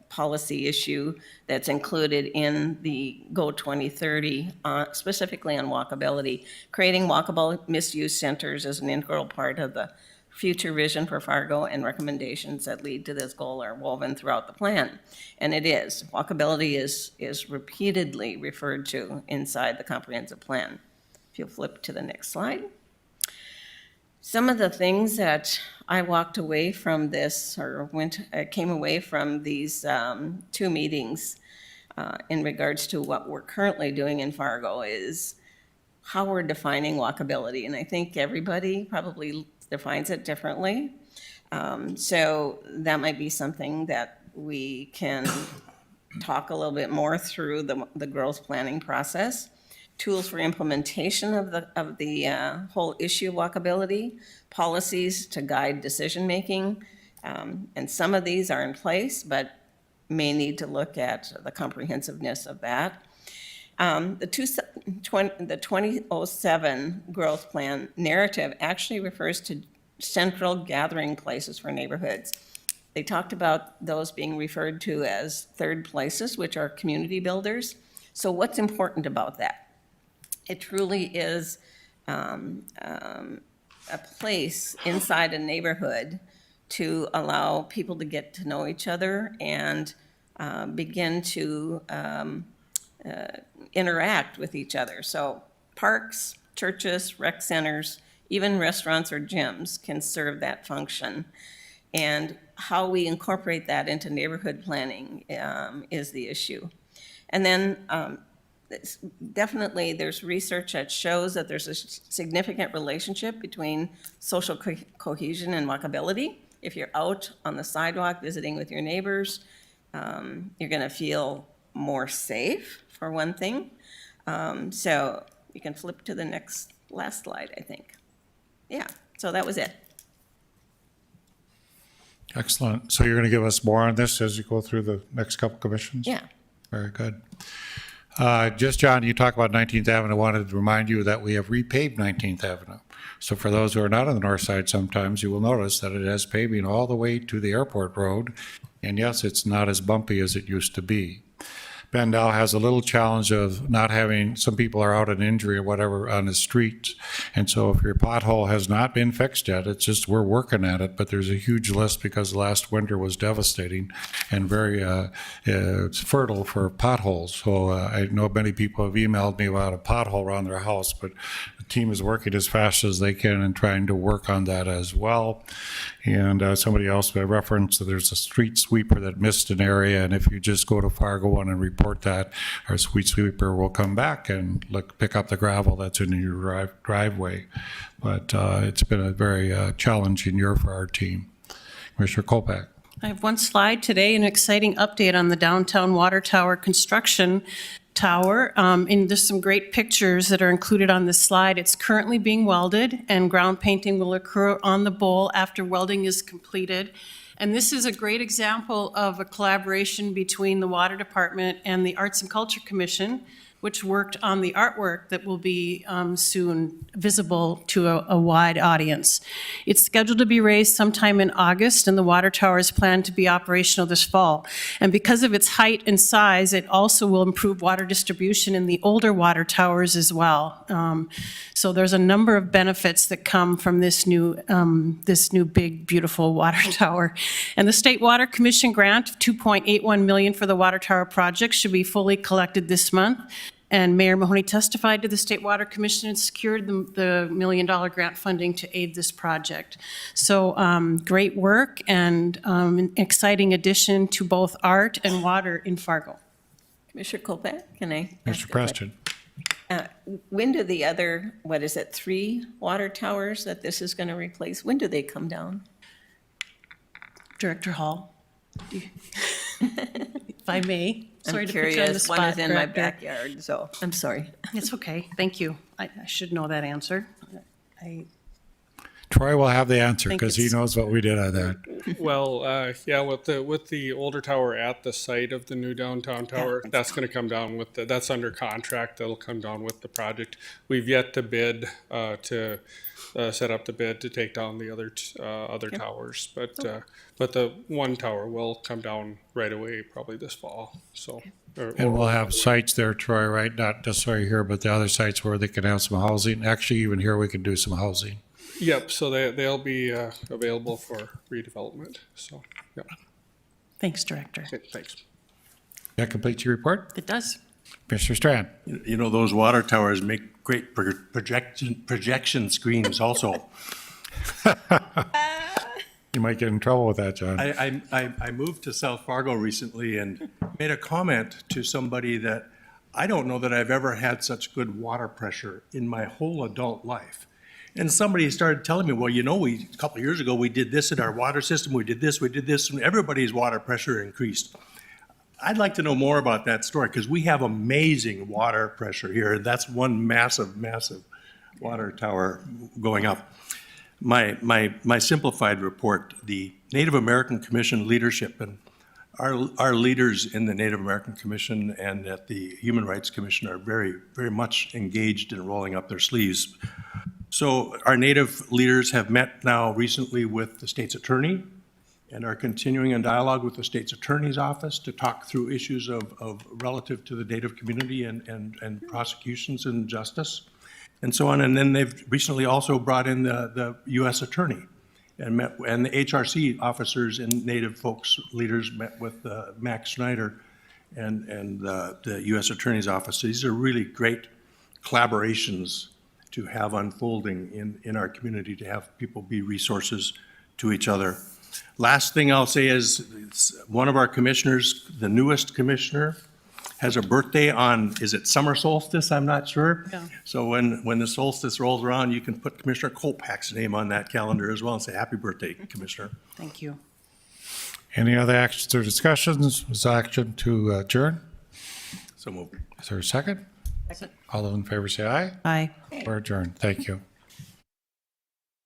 policy issue that's included in the Go 2030, specifically on walkability. Creating walkable misuse centers is an integral part of the future vision for Fargo, and recommendations that lead to this goal are woven throughout the plan. And it is. Walkability is repeatedly referred to inside the comprehensive plan. If you'll flip to the next slide. Some of the things that I walked away from this, or came away from these 2 meetings in regards to what we're currently doing in Fargo, is how we're defining walkability. And I think everybody probably defines it differently. So that might be something that we can talk a little bit more through the growth planning process. Tools for implementation of the whole issue of walkability, policies to guide decision-making. And some of these are in place, but may need to look at the comprehensiveness of that. The 2007 growth plan narrative actually refers to central gathering places for neighborhoods. They talked about those being referred to as third places, which are community builders. So what's important about that? It truly is a place inside a neighborhood to allow people to get to know each other and begin to interact with each other. So parks, churches, rec centers, even restaurants or gyms can serve that function. And how we incorporate that into neighborhood planning is the issue. And then definitely there's research that shows that there's a significant relationship between social cohesion and walkability. If you're out on the sidewalk visiting with your neighbors, you're going to feel more safe, for one thing. So you can flip to the last slide, I think. Yeah, so that was it. Excellent. So you're going to give us more on this as you go through the next couple commissions? Yeah. Very good. Just, John, you talk about 19th Avenue. I wanted to remind you that we have repaved 19th Avenue. So for those who are not on the north side, sometimes you will notice that it has paving all the way to the airport road. And yes, it's not as bumpy as it used to be. Ben Dow has a little challenge of not having, some people are out in injury or whatever on the streets. And so if your pothole has not been fixed yet, it's just, we're working at it, but there's a huge list because last winter was devastating and very it's fertile for potholes. So I know many people have emailed me about a pothole around their house, but the team is working as fast as they can and trying to work on that as well. And somebody else referenced that there's a street sweeper that missed an area, and if you just go to Fargo and report that, our street sweeper will come back and pick up the gravel that's in your driveway. But it's been a very challenging year for our team. Commissioner Kolpak. I have one slide today, an exciting update on the downtown water tower construction tower. And there's some great pictures that are included on this slide. It's currently being welded, and ground painting will occur on the bowl after welding is completed. And this is a great example of a collaboration between the Water Department and the Arts and Culture Commission, which worked on the artwork that will be soon visible to a wide audience. It's scheduled to be raised sometime in August, and the water tower is planned to be operational this fall. And because of its height and size, it also will improve water distribution in the older water towers as well. So there's a number of benefits that come from this new big, beautiful water tower. And the State Water Commission grant of $2.81 million for the water tower project should be fully collected this month. And Mayor Mahoney testified to the State Water Commission and secured the $1 million grant funding to aid this project. So great work and an exciting addition to both art and water in Fargo. Commissioner Kolpak, can I? Mr. Preston. When do the other, 3 water towers that this is going to replace, when do they come down? Director Hall, if I may. Sorry I'm to put you on the curious, spot, one is in my Director. backyard, so I'm sorry. It's okay, thank you. I should know that answer. Troy will have the answer Think because he it's- knows what we did on that. Well, yeah, with the older tower at the site of the new downtown tower, that's going to come down with that's under contract. That'll come down with the project. We've yet to bid to set up the bid to take down the other towers, but the one tower will come down right away, probably this fall. So. And we'll have sites there, Troy, right? Not necessarily here, but the other sites where they can have some housing. Actually, even here, we can do some housing. Yep. So they'll be available for redevelopment. So, yep. Thanks, Director. Okay, thanks. That completes your report? It does. Mr. Strand? You know, those water towers make great projection screens also. You might get in trouble with that, John. I moved to South Fargo recently and made a comment to somebody that I don't know that I've ever had such good water pressure in my whole adult life. And somebody started telling me, well, you know, a couple of years ago, we did this in our water system, we did this, and everybody's water pressure increased. I'd like to know more about that story because we have amazing water pressure here. And that's one massive, massive water tower going up. My simplified report, the Native American Commission leadership and our leaders in the Native American Commission and at the Human Rights Commission are very, very much engaged in rolling up their sleeves. So our Native leaders have met now recently with the state's attorney and are continuing in dialogue with the state's attorney's office to talk through issues of relative to the Native community and prosecutions and justice and so on. And then they've recently also brought in the U.S. attorney and the HRC officers and Native folks leaders met with Max Schneider and the U.S. attorney's office. These are really great collaborations to have unfolding in our community, to have people be resources to each other. Last thing I'll say is one of our commissioners, the newest commissioner, has a birthday on, is it summer solstice? I'm not sure. Yeah. So when the solstice rolls around, you can put Commissioner Kolpak's name on that calendar as well and say, happy birthday, Commissioner. Thank you. Any other actions or discussions? Was action to adjourn? So moved. Is there a second? Second. All those in favor say aye. Aye. We're adjourned. Thank you.